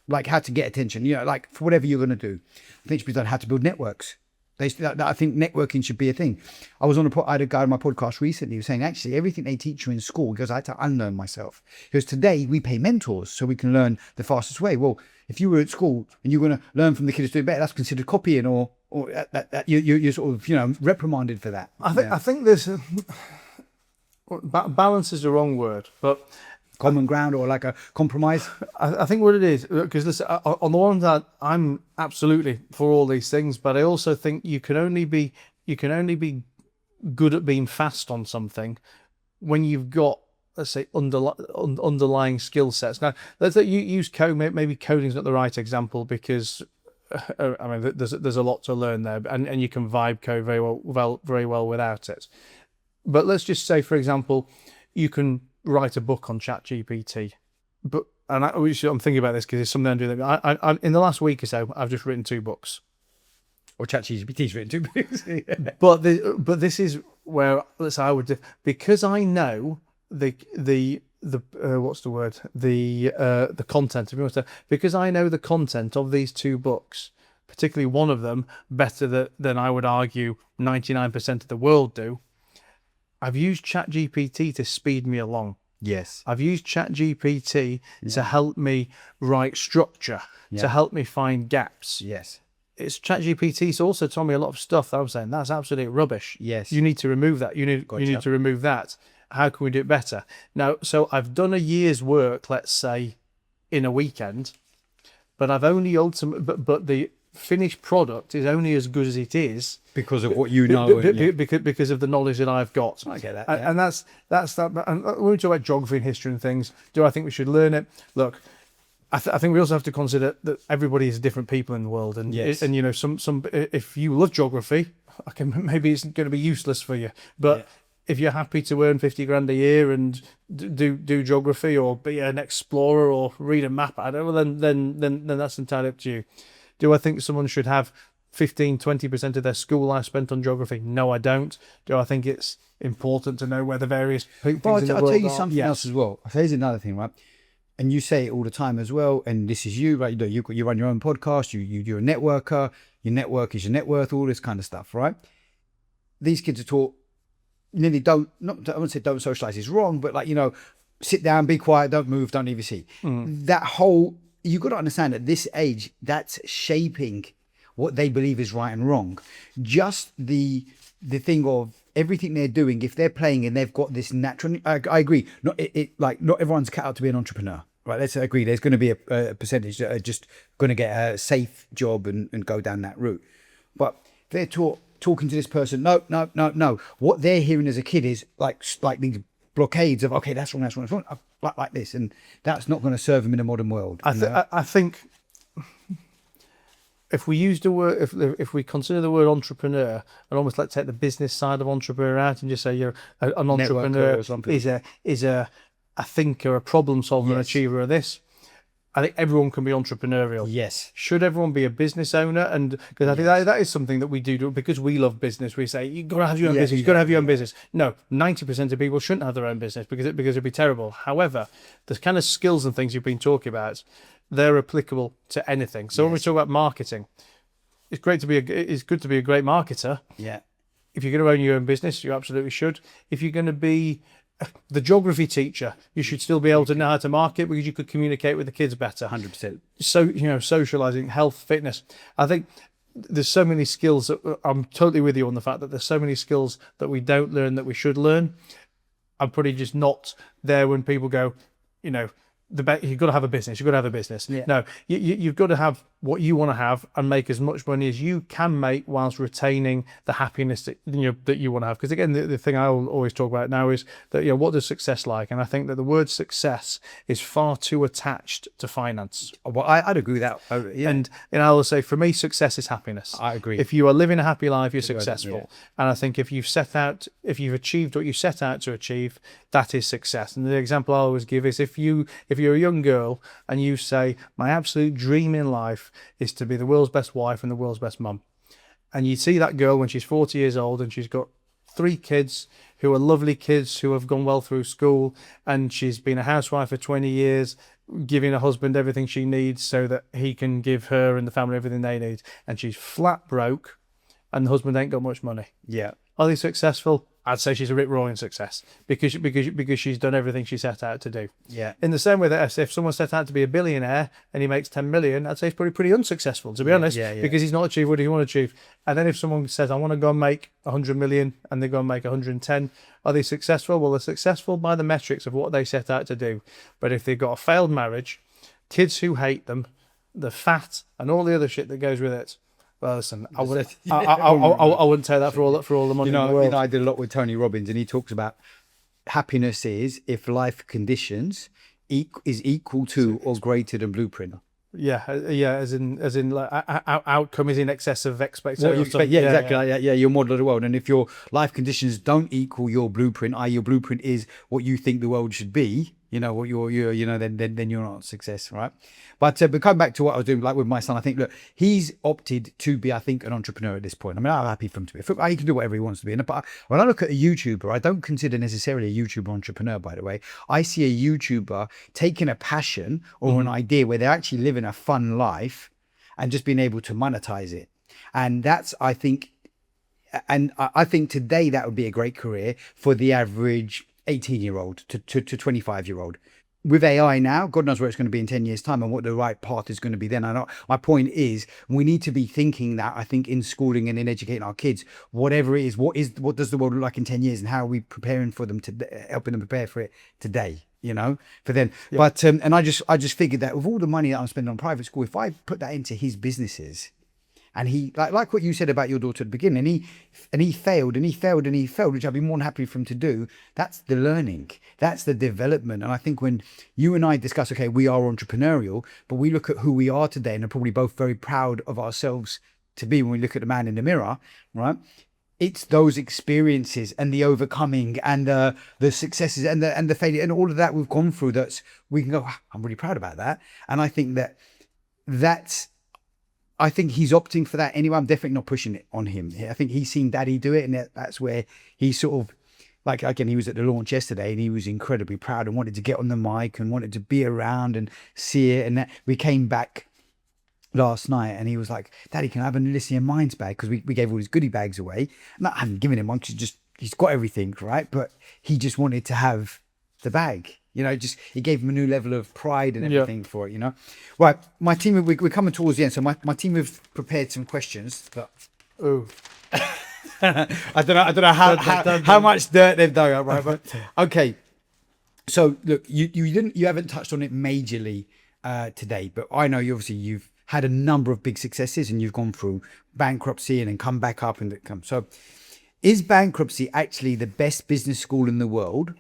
B: like how to get attention. You know, like for whatever you're going to do. I think it should be done how to build networks. I think networking should be a thing. I had a guy on my podcast recently who was saying, actually, everything they teach you in school, because I had to unlearn myself. Because today we pay mentors so we can learn the fastest way. Well, if you were at school and you're going to learn from the kids doing better, that's considered copying, or you're sort of, you know, reprimanded for that.
A: I think there's balance is the wrong word, but
B: common ground or like a compromise.
A: I think what it is, because listen, on the one hand, I'm absolutely for all these things, but I also think you can only be good at being fast on something when you've got, let's say, underlying skill sets. Now, let's say you use code. Maybe coding's not the right example because I mean there's a lot to learn there, and you can vibe code very well without it. But let's just say, for example, you can write a book on ChatGPT, I'm thinking about this because it's something I'm doing. I in the last week or so, I've just written 2 books.
B: Or ChatGPT's written 2 books. Yeah.
A: But this is where I would, because I know the what's the word, the content, because I know the content of these 2 books, particularly one of them better than I would argue 99% of the world do. I've used ChatGPT to speed me along.
B: Yes.
A: I've used ChatGPT to help me write structure, to help me find gaps.
B: Yes.
A: it's ChatGPT's also told me a lot of stuff that I'm saying that's absolute rubbish.
B: Yes.
A: You need to remove that. You need to remove that. How can we do it better? Now, so I've done a year's work, let's say, in a weekend, but I've only but the finished product is only as good as it is
B: because of what you know,
A: because of the knowledge that I've got.
B: I get that,
A: and that's that. And when we talk about geography and history and things, do I think we should learn it? Look, I think we also have to consider that everybody is different people in the world, and and you know, some if you love geography, okay, maybe it's going to be useless for you, but if you're happy to earn 50 grand a year and do geography or be an explorer or read a map, I don't know, then that's entirely up to you. Do I think someone should have 15-20% of their school life spent on geography? No, I don't. Do I think it's important to know where the various things in the world are?
B: I'll tell you something else as well. Here's another thing, right? And you say it all the time as well. And this is you, right? You run your own podcast. You're a networker. Your network is your net worth. All this kind of stuff, right? These kids are taught nearly I wouldn't say don't socialize is wrong, but like, you know, sit down, be quiet, don't move, don't even see. That whole, you got to understand at this age, that's shaping what they believe is right and wrong. Just the thing of everything they're doing, if they're playing and they've got this natural, I agree, not everyone's cut out to be an entrepreneur, right? Let's agree. There's going to be a percentage that are just going to get a safe job and go down that route. But they're talking to this person, no. What they're hearing as a kid is like these blockades of, okay, that's wrong, like this, and that's not going to serve them in a modern world.
A: I think if we use the word, if we consider the word entrepreneur and almost let's take the business side of entrepreneur out and just say you're an entrepreneur is a thinker, a problem solver, an achiever of this. I think everyone can be entrepreneurial.
B: Yes.
A: Should everyone be a business owner? And because I think that is something that we do because we love business. We say you've got to have your own business. You've got to have your own business. No, 90% of people shouldn't have their own business because it'd be terrible. However, the kind of skills and things you've been talking about, they're applicable to anything. So when we talk about marketing, it's good to be a great marketer.
B: Yeah.
A: If you're going to own your own business, you absolutely should. If you're going to be the geography teacher, you should still be able to know how to market because you could communicate with the kids better.
B: 100%.
A: So, you know, socializing, health, fitness. I think there's so many skills that I'm totally with you on the fact that there's so many skills that we don't learn that we should learn. I'm probably just not there when people go, you know, you've got to have a business. You've got to have a business. Yeah. No, you've got to have what you want to have and make as much money as you can make whilst retaining the happiness that you want to have. Because again, the thing I always talk about now is that, you know, what does success like? And I think that the word success is far too attached to finance.
B: Well, I'd agree with that.
A: And I will say, for me, success is happiness.
B: I agree.
A: If you are living a happy life, you're successful. Yeah. And I think if you've achieved what you set out to achieve, that is success. And the example I always give is if you're a young girl and you say, my absolute dream in life is to be the world's best wife and the world's best mum. And you see that girl when she's 40 years old and she's got 3 kids who are lovely kids who have gone well through school, and she's been a housewife for 20 years, giving her husband everything she needs so that he can give her and the family everything they need. And she's flat broke and the husband ain't got much money.
B: Yeah.
A: Are they successful? I'd say she's a rip-roaring success because she's done everything she set out to do.
B: Yeah.
A: In the same way that if someone set out to be a billionaire and he makes 10 million, I'd say he's probably pretty unsuccessful, to be honest, because he's not achieved what he want to achieve. And then if someone says, I want to go and make 100 million and they go and make 110, are they successful? Well, they're successful by the metrics of what they set out to do. But if they've got a failed marriage, kids who hate them, the fat and all the other shit that goes with it, well, listen, I wouldn't take that for all the money in the world.
B: You know, I did a lot with Tony Robbins, and he talks about happiness is if life conditions is equal to or greater than blueprint.
A: Yeah, as in like outcome is in excess of expectations.
B: Your model of the world, and if your life conditions don't equal your blueprint, your blueprint is what you think the world should be. You know what you're then you're not a success, right? But coming back to what I was doing, like with my son, I think look, he's opted to be, I think, an entrepreneur at this point. I mean, I'm happy for him to be. He can do whatever he wants to be. But when I look at a YouTuber, I don't consider necessarily a YouTuber entrepreneur. By the way, I see a YouTuber taking a passion or an idea where they're actually living a fun life and just being able to monetize it, and that's I think today that would be a great career for the average 18-year-old to 25-year-old. with AI now, God knows where it's going to be in 10 years' time and what the right path is going to be then. I know my point is we need to be thinking that, I think, in schooling and in educating our kids, whatever it is, what does the world look like in 10 years and how are we preparing for them, to helping them prepare for it today, for then.
A: Yeah.
B: But and I just figured that with all the money that I'm spending on private school, if I put that into his businesses, and he like what you said about your daughter at the beginning, and he failed and he failed and he failed, which I'd be more than happy for him to do. That's the learning, that's the development. And I think when you and I discuss, okay, we are entrepreneurial, but we look at who we are today and are probably both very proud of ourselves to be when we look at the man in the mirror, right? It's those experiences and the overcoming and the successes and the failure and all of that we've gone through, that's we can go, "Wow, I'm really proud about that." And I think I think he's opting for that anyway. I'm definitely not pushing it on him. I think he's seen daddy do it, and that's where he sort of, like, again, he was at the launch yesterday and he was incredibly proud and wanted to get on the mic and wanted to be around and see it. And that we came back last night and he was like, "Daddy, can I have a lithium mines bag?" Because we gave all his goodie bags away. And I haven't given him one because he's got everything, right? But he just wanted to have the bag. It gave him a new level of pride and everything for it, Right, my team, we're coming towards the end, so my team have prepared some questions. But I don't know how much dirt they've dug up, right? But okay, so look, you haven't touched on it majorly today, but I know you've had a number of big successes and you've gone through bankruptcy and then come back up and come. So, is bankruptcy actually the best business school in the world?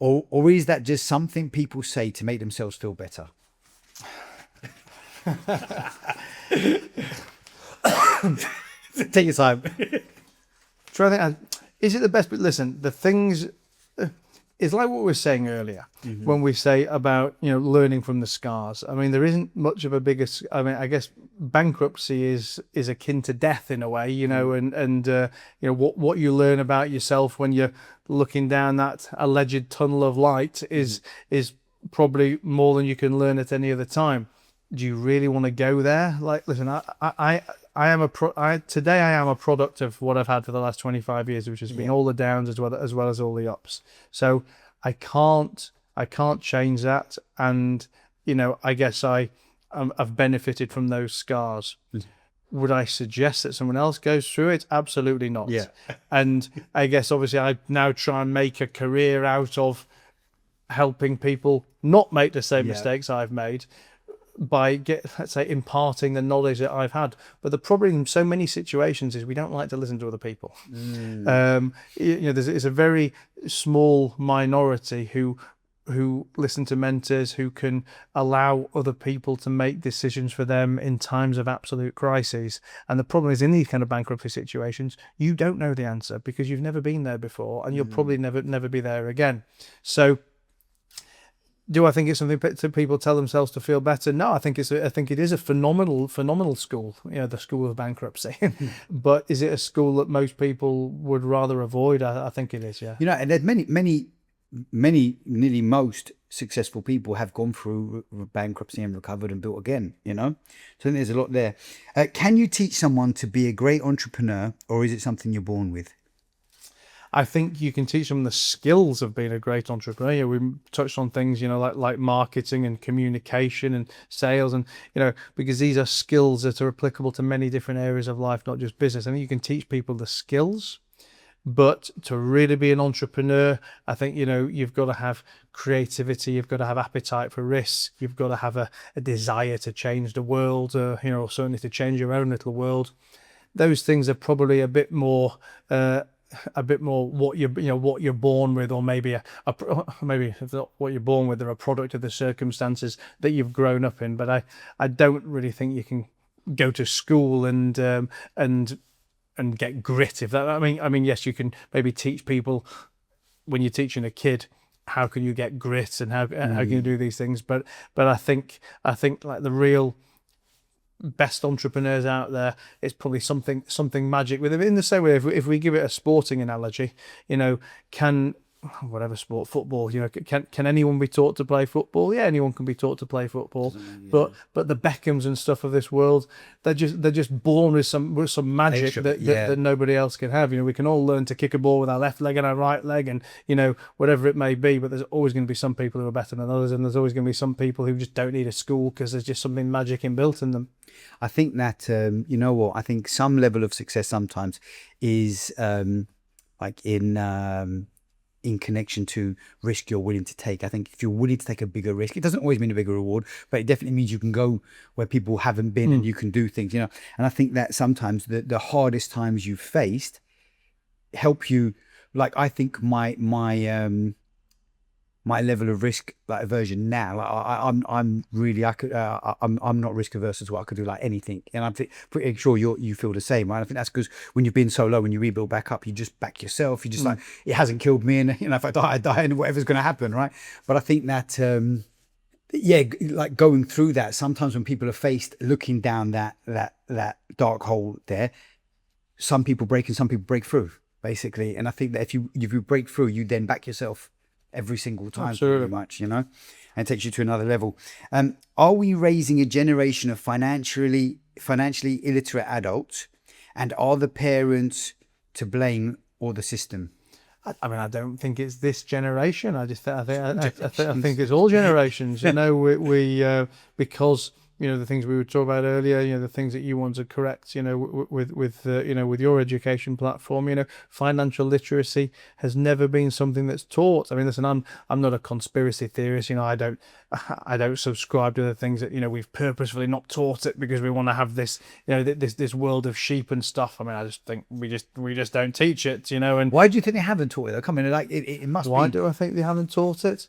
B: Or is that just something people say to make themselves feel better? Take your time.
A: Try to think, is it the best? But listen, the things, it's like what we were saying earlier when we say about learning from the scars. I mean, there isn't much of a bigger. I mean, I guess bankruptcy is akin to death in a way, and what you learn about yourself when you're looking down that alleged tunnel of light is probably more than you can learn at any other time. Do you really want to go there? Like, listen, I am today I am a product of what I've had for the last 25 years, which has been all the downs as well as all the ups. So I can't change that, and I guess I've benefited from those scars. Would I suggest that someone else goes through it? Absolutely not.
B: Yeah. And
A: I guess obviously I now try and make a career out of helping people not make the same mistakes I've made by let's say imparting the knowledge that I've had. But the problem in so many situations is we don't like to listen to other people. There's a very small minority who listen to mentors, who can allow other people to make decisions for them in times of absolute crises. And the problem is, in these kind of bankruptcy situations, you don't know the answer because you've never been there before, and you'll probably never be there again. So do I think it's something that people tell themselves to feel better? No, I think it is a phenomenal school, the school of bankruptcy. But is it a school that most people would rather avoid? I think it is, yeah.
B: And there's many, nearly most successful people have gone through bankruptcy and recovered and built again, So I think there's a lot there. Can you teach someone to be a great entrepreneur, or is it something you're born with?
A: I think you can teach them the skills of being a great entrepreneur. We touched on things, like marketing and communication and sales, and because these are skills that are applicable to many different areas of life, not just business. I think you can teach people the skills. But to really be an entrepreneur, I think, you've got to have creativity, you've got to have appetite for risk, you've got to have a desire to change the world, or certainly to change your own little world. Those things are probably a bit more what you're born with, or maybe maybe if not what you're born with, they're a product of the circumstances that you've grown up in. But I don't really think you can go to school and get grit. If that, I mean, yes, you can maybe teach people when you're teaching a kid how can you get grit and how can you do these things. But I think like the real best entrepreneurs out there, it's probably something magic with them. In the same way, if we give it a sporting analogy, can whatever sport, football, can anyone be taught to play football? Yeah, anyone can be taught to play football. But the Beckhams and stuff of this world, they're just born with some magic
B: Extra,
A: that nobody else can have. We can all learn to kick a ball with our left leg and our right leg, and whatever it may be. But there's always going to be some people who are better than others, and there's always going to be some people who just don't need a school because there's just something magic inbuilt in them.
B: I think that I think some level of success sometimes is like in connection to risk you're willing to take. I think if you're willing to take a bigger risk, it doesn't always mean a bigger reward, but it definitely means you can go where people haven't been and you can do things, And I think that sometimes the hardest times you've faced help you. Like, I think my level of risk aversion now, I'm not risk averse as well. I could do like anything, and I'm pretty sure you feel the same, right? I think that's because when you've been so low, when you rebuild back up, you just back yourself. You just like, it hasn't killed me, and if I die, and whatever's going to happen, right? But I think that like going through that, sometimes when people are faced looking down that dark hole there, some people break and some people break through, basically. And I think that if you break through, you then back yourself every single time.
A: Absolutely.
B: Pretty much, and it takes you to another level. Are we raising a generation of financially illiterate adults, and are the parents to blame or the system?
A: I mean, I don't think it's this generation. I think it's all generations. We because the things we were talking about earlier, the things that you want to correct, with your education platform, financial literacy has never been something that's taught. I mean, listen, I'm not a conspiracy theorist. I don't subscribe to the things that, we've purposefully not taught it because we want to have this, this world of sheep and stuff. I mean, I just think we just don't teach it, and
B: why do you think they haven't taught it? Come in, like it must.
A: Why do I think they haven't taught it?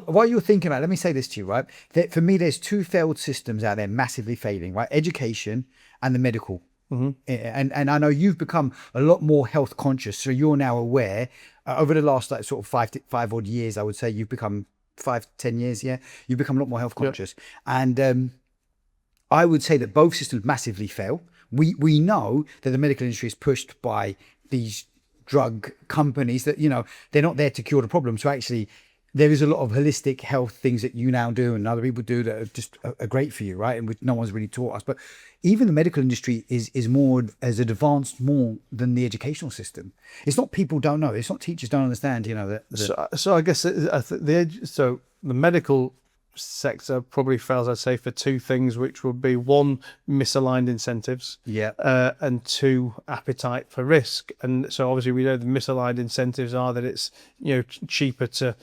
B: While you're thinking about it, let me say this to you, right? For me, there's two failed systems out there massively failing, right? Education and the medical. Mm-hmm. And I know you've become a lot more health conscious. So you're now aware over the last like sort of five odd years, I would say you've become 5-10 years. Yeah. You've become a lot more health conscious. Yep. And I would say that both systems massively fail. We know that the medical industry is pushed by these drug companies that, they're not there to cure the problem. So actually, there is a lot of holistic health things that you now do and other people do that are just are great for you, right? And no one's really taught us. But even the medical industry is more as advanced more than the educational system. It's not people don't know. It's not teachers don't understand.
A: So I guess the medical sector probably fails, I'd say, for two things, which would be one, misaligned incentives, and two, appetite for risk. And so obviously we know the misaligned incentives are that it's cheaper to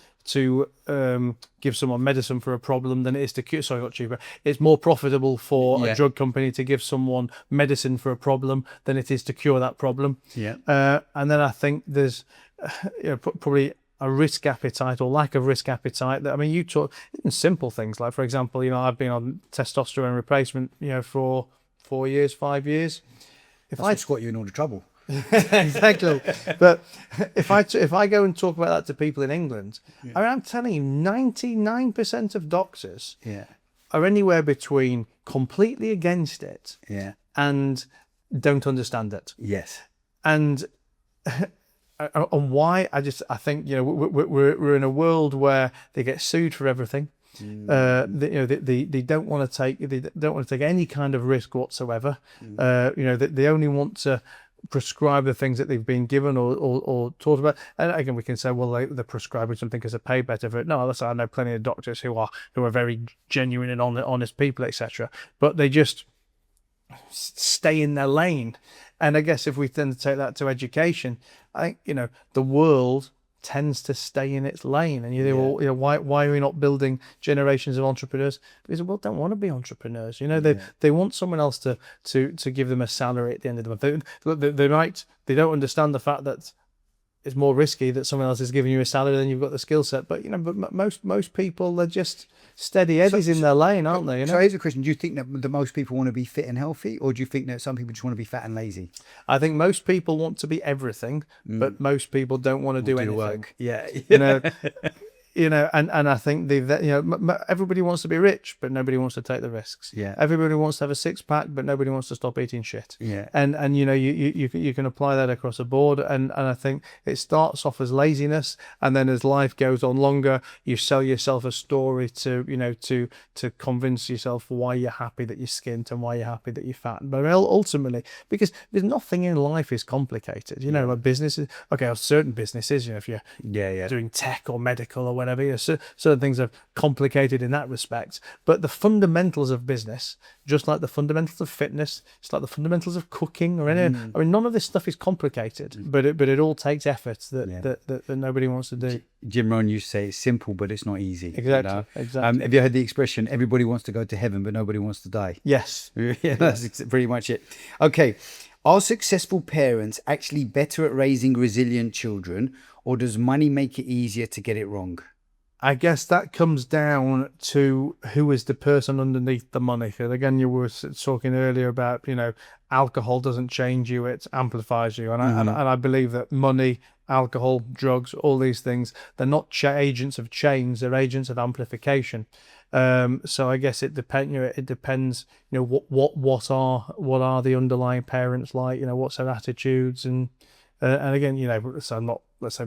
A: give someone medicine for a problem than it is to cure. Sorry, not cheaper. It's more profitable for a drug company to give someone medicine for a problem than it is to cure that problem. And then I think there's probably a risk appetite or lack of risk appetite. That, I mean, you talk in simple things like, for example, I've been on testosterone replacement, for 4 years, 5 years.
B: If I got you in all the trouble.
A: Exactly. But if I go and talk about that to people in England, I mean, I'm telling you, 99% of doctors are anywhere between completely against it and don't understand it.
B: Yes.
A: And why? I think we're in a world where they get sued for everything. They don't want to take any kind of risk whatsoever. They only want to prescribe the things that they've been given or taught about. And again, we can say, well, they're prescribing something because they pay better for it. No, I know plenty of doctors who are very genuine and honest people, etc. But they just stay in their lane. And I guess if we then take that to education, I think the world tends to stay in its lane. And you think, well, why are we not building generations of entrepreneurs? Because don't want to be entrepreneurs. They want someone else to give them a salary at the end of the month. They don't understand the fact that it's more risky that someone else is giving you a salary than you've got the skill set. But but most people, they're just steady eddies in their lane, aren't they?
B: So here's a question: do you think that the most people want to be fit and healthy, or do you think that some people just want to be fat and lazy?
A: I think most people want to be everything, but most people don't want to do anything.
B: Work. Yeah.
A: and I think everybody wants to be rich, but nobody wants to take the risks.
B: Yeah.
A: Everybody wants to have a six pack, but nobody wants to stop eating shit.
B: Yeah.
A: And you can apply that across the board. And I think it starts off as laziness, and then as life goes on longer, you sell yourself a story to convince yourself why you're happy that you're skint and why you're happy that you're fat. But ultimately, because there's nothing in life is complicated. Like businesses. Okay, certain businesses, if you're doing tech or medical or whatever, certain things are complicated in that respect. But the fundamentals of business, just like the fundamentals of fitness, it's like the fundamentals of cooking or anything. I mean, none of this stuff is complicated, but it all takes efforts that nobody wants to do.
B: Jim Rohn used to say it's simple, but it's not easy.
A: Exactly. Exactly.
B: Have you heard the expression, everybody wants to go to heaven, but nobody wants to die?
A: Yes.
B: Yeah, that's pretty much it. Okay. Are successful parents actually better at raising resilient children, or does money make it easier to get it wrong?
A: I guess that comes down to who is the person underneath the money. And again, you were talking earlier about, alcohol doesn't change you, it amplifies you. And I believe that money, alcohol, drugs, all these things, they're not agents of change, they're agents of amplification. So I guess it depends, what are the underlying parents like, what's their attitudes, and again, so I'm not, let's say,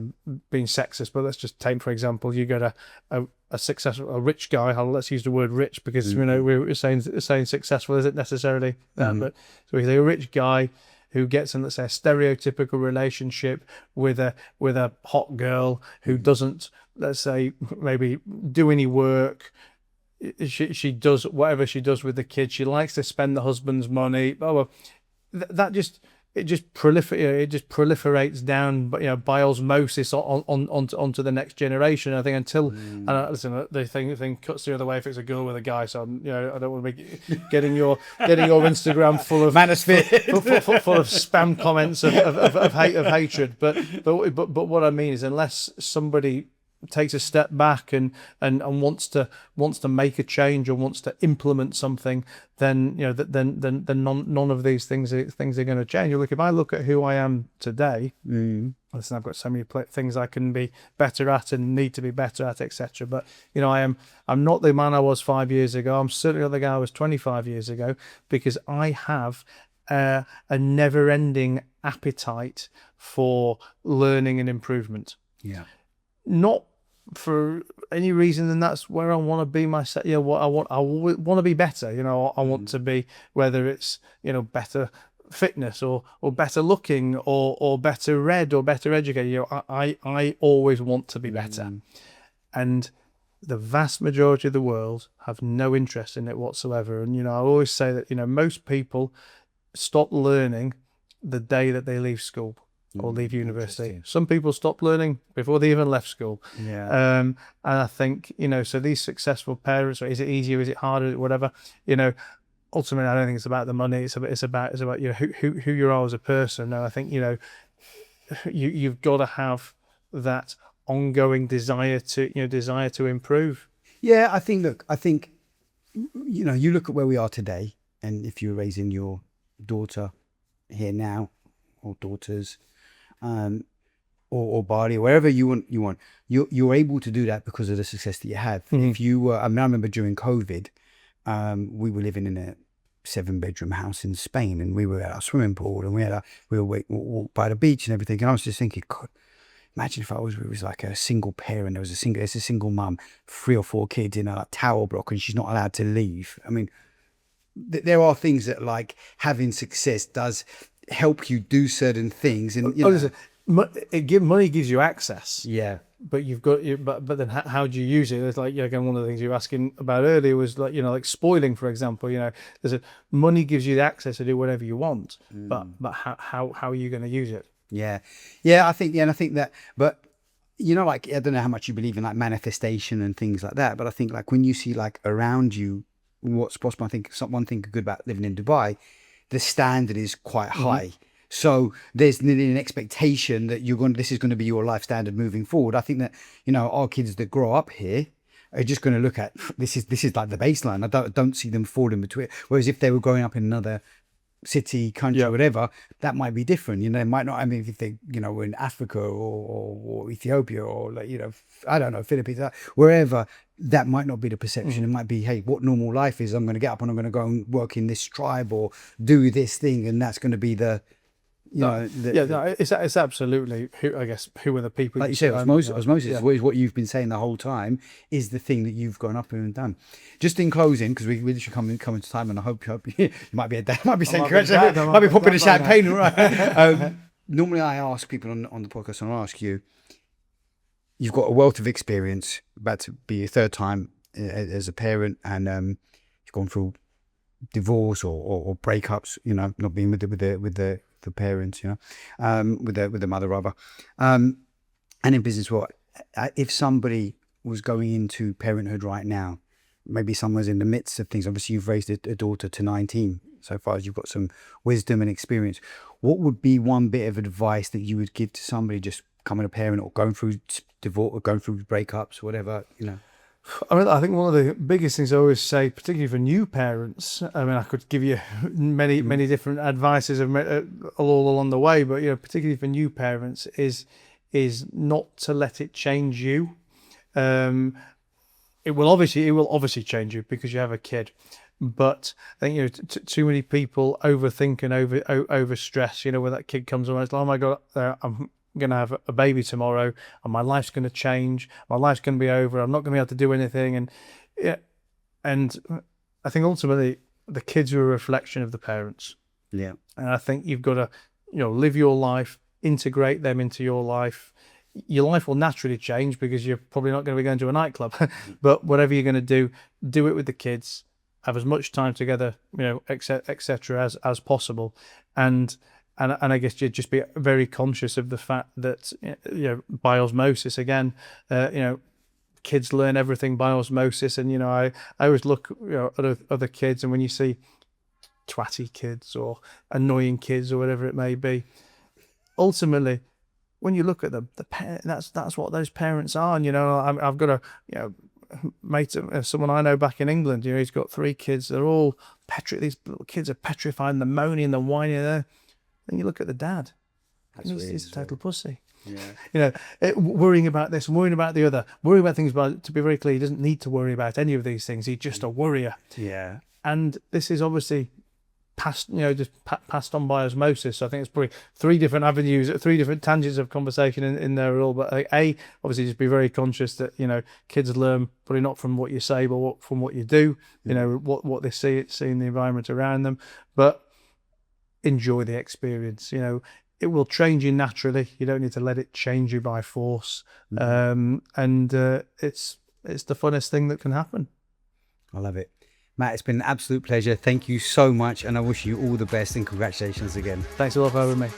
A: being sexist, but let's just take, for example, you go to a rich guy. Let's use the word rich because we're saying successful isn't necessarily that, but so we say a rich guy who gets in, let's say, a stereotypical relationship with a hot girl who doesn't, let's say, maybe do any work. She does whatever she does with the kids. She likes to spend the husband's money. That just proliferates down, but by osmosis onto the next generation. I think until listen, the thing cuts the other way if it's a girl with a guy. So I don't want to be getting your Instagram full of manosphere, full of spam comments of hatred. But what I mean is, unless somebody takes a step back and wants to make a change or wants to implement something, then then none of these things are going to change. Look, if I look at who I am today, listen, I've got so many things I can be better at and need to be better at, etc. But I'm not the man I was 5 years ago. I'm certainly not the guy I was 25 years ago, because I have a never-ending appetite for learning and improvement.
B: Yeah.
A: Not for any reason than that's where I want to be myself. I want to be better. I want to be, whether it's better fitness or better looking or better read or better educated. I always want to be better, and the vast majority of the world have no interest in it whatsoever. And I always say that most people stop learning the day that they leave school or leave university. Some people stop learning before they even left school. And I think so these successful parents, or is it easier, is it harder, whatever, ultimately I don't think it's about the money. It's about who you are as a person. And I think you've got to have that ongoing desire to improve.
B: Yeah, I think you look at where we are today, and if you're raising your daughter here now, or daughters, or Bali, or wherever you're able to do that because of the success that you have. If you were, I remember during COVID, we were living in a 7-bedroom house in Spain, and we were at our swimming pool, and we were walk by the beach and everything. And I was just thinking, God, imagine if it was like a single parent. There's a single mum, 3 or 4 kids in a tower block, and she's not allowed to leave. I mean, there are things that, like, having success does help you do certain things, and
A: listen, money gives you access.
B: Yeah,
A: but you've got but then how do you use it? It's like, again, one of the things you were asking about earlier was like, like spoiling, for example. Money gives you the access to do whatever you want, but how are you going to use it?
B: I think that, but like, I don't know how much you believe in like manifestation and things like that, but I think like when you see like around you what's possible, I think one thing good about living in Dubai, the standard is quite high. So there's an expectation that this is going to be your life standard moving forward. I think that, our kids that grow up here are just going to look at this is like the baseline. I don't see them falling between. Whereas if they were growing up in another city, country,
A: Yeah.
B: whatever, that might be different. It might not. I mean, if you think, we're in Africa or Ethiopia or like, I don't know, Philippines, wherever, that might not be the perception. It might be, hey, what normal life is, I'm going to get up and I'm going to go and work in this tribe or do this thing, and that's going to be the,
A: it's absolutely who are the people,
B: like you say, osmosis
A: Yeah.
B: is what you've been saying the whole time, is the thing that you've gone up and done. Just in closing, because we should come into time, and I hope you might be saying correct, might be popping a champagne, all right. Normally I ask people on the podcast, and I'll ask you, you've got a wealth of experience, about to be your third time as a parent, and you've gone through divorce or breakups, not being with the parents, with the mother rather, and in business. What if somebody was going into parenthood right now? Maybe someone's in the midst of things. Obviously, you've raised a daughter to 19. So far as you've got some wisdom and experience, what would be one bit of advice that you would give to somebody just becoming a parent or going through divorce or going through breakups, whatever,
A: I think one of the biggest things I always say, particularly for new parents, I could give you many different advices all along the way, but particularly for new parents, is not to let it change you. It will obviously change you because you have a kid, but I think too many people overthink and over stress. When that kid comes along, it's like, oh my God, I'm going to have a baby tomorrow and my life's going to change, my life's going to be over, I'm not going to be able to do anything. And I think ultimately the kids are a reflection of the parents.
B: Yeah.
A: And I think you've got to live your life, integrate them into your life. Your life will naturally change because you're probably not going to be going to a nightclub, but whatever you're going to do it with the kids, have as much time together, etc. as possible. And I guess you'd just be very conscious of the fact that, by osmosis again, kids learn everything by osmosis. And, I always look at other kids, and when you see twatty kids or annoying kids or whatever it may be, ultimately, when you look at them, that's what those parents are. And, I've got a, mate, someone I know back in England, he's got 3 kids. They're all these little kids are petrified and they're moaning and whining there. Then you look at the dad, he's a total pussy. Yeah. Worrying about this, worrying about the other, worrying about things. But to be very clear, he doesn't need to worry about any of these things. He's just a worrier.
B: Yeah.
A: And this is obviously passed on by osmosis. So I think it's probably 3 different avenues, 3 different tangents of conversation in there all. But obviously just be very conscious that kids learn probably not from what you say, but from what you do. What they see in the environment around them. But enjoy the experience. It will change you naturally. You don't need to let it change you by force. And it's the funnest thing that can happen.
B: I love it. Matt, it's been an absolute pleasure. Thank you so much, and I wish you all the best, and congratulations again.
A: Thanks a lot for having me.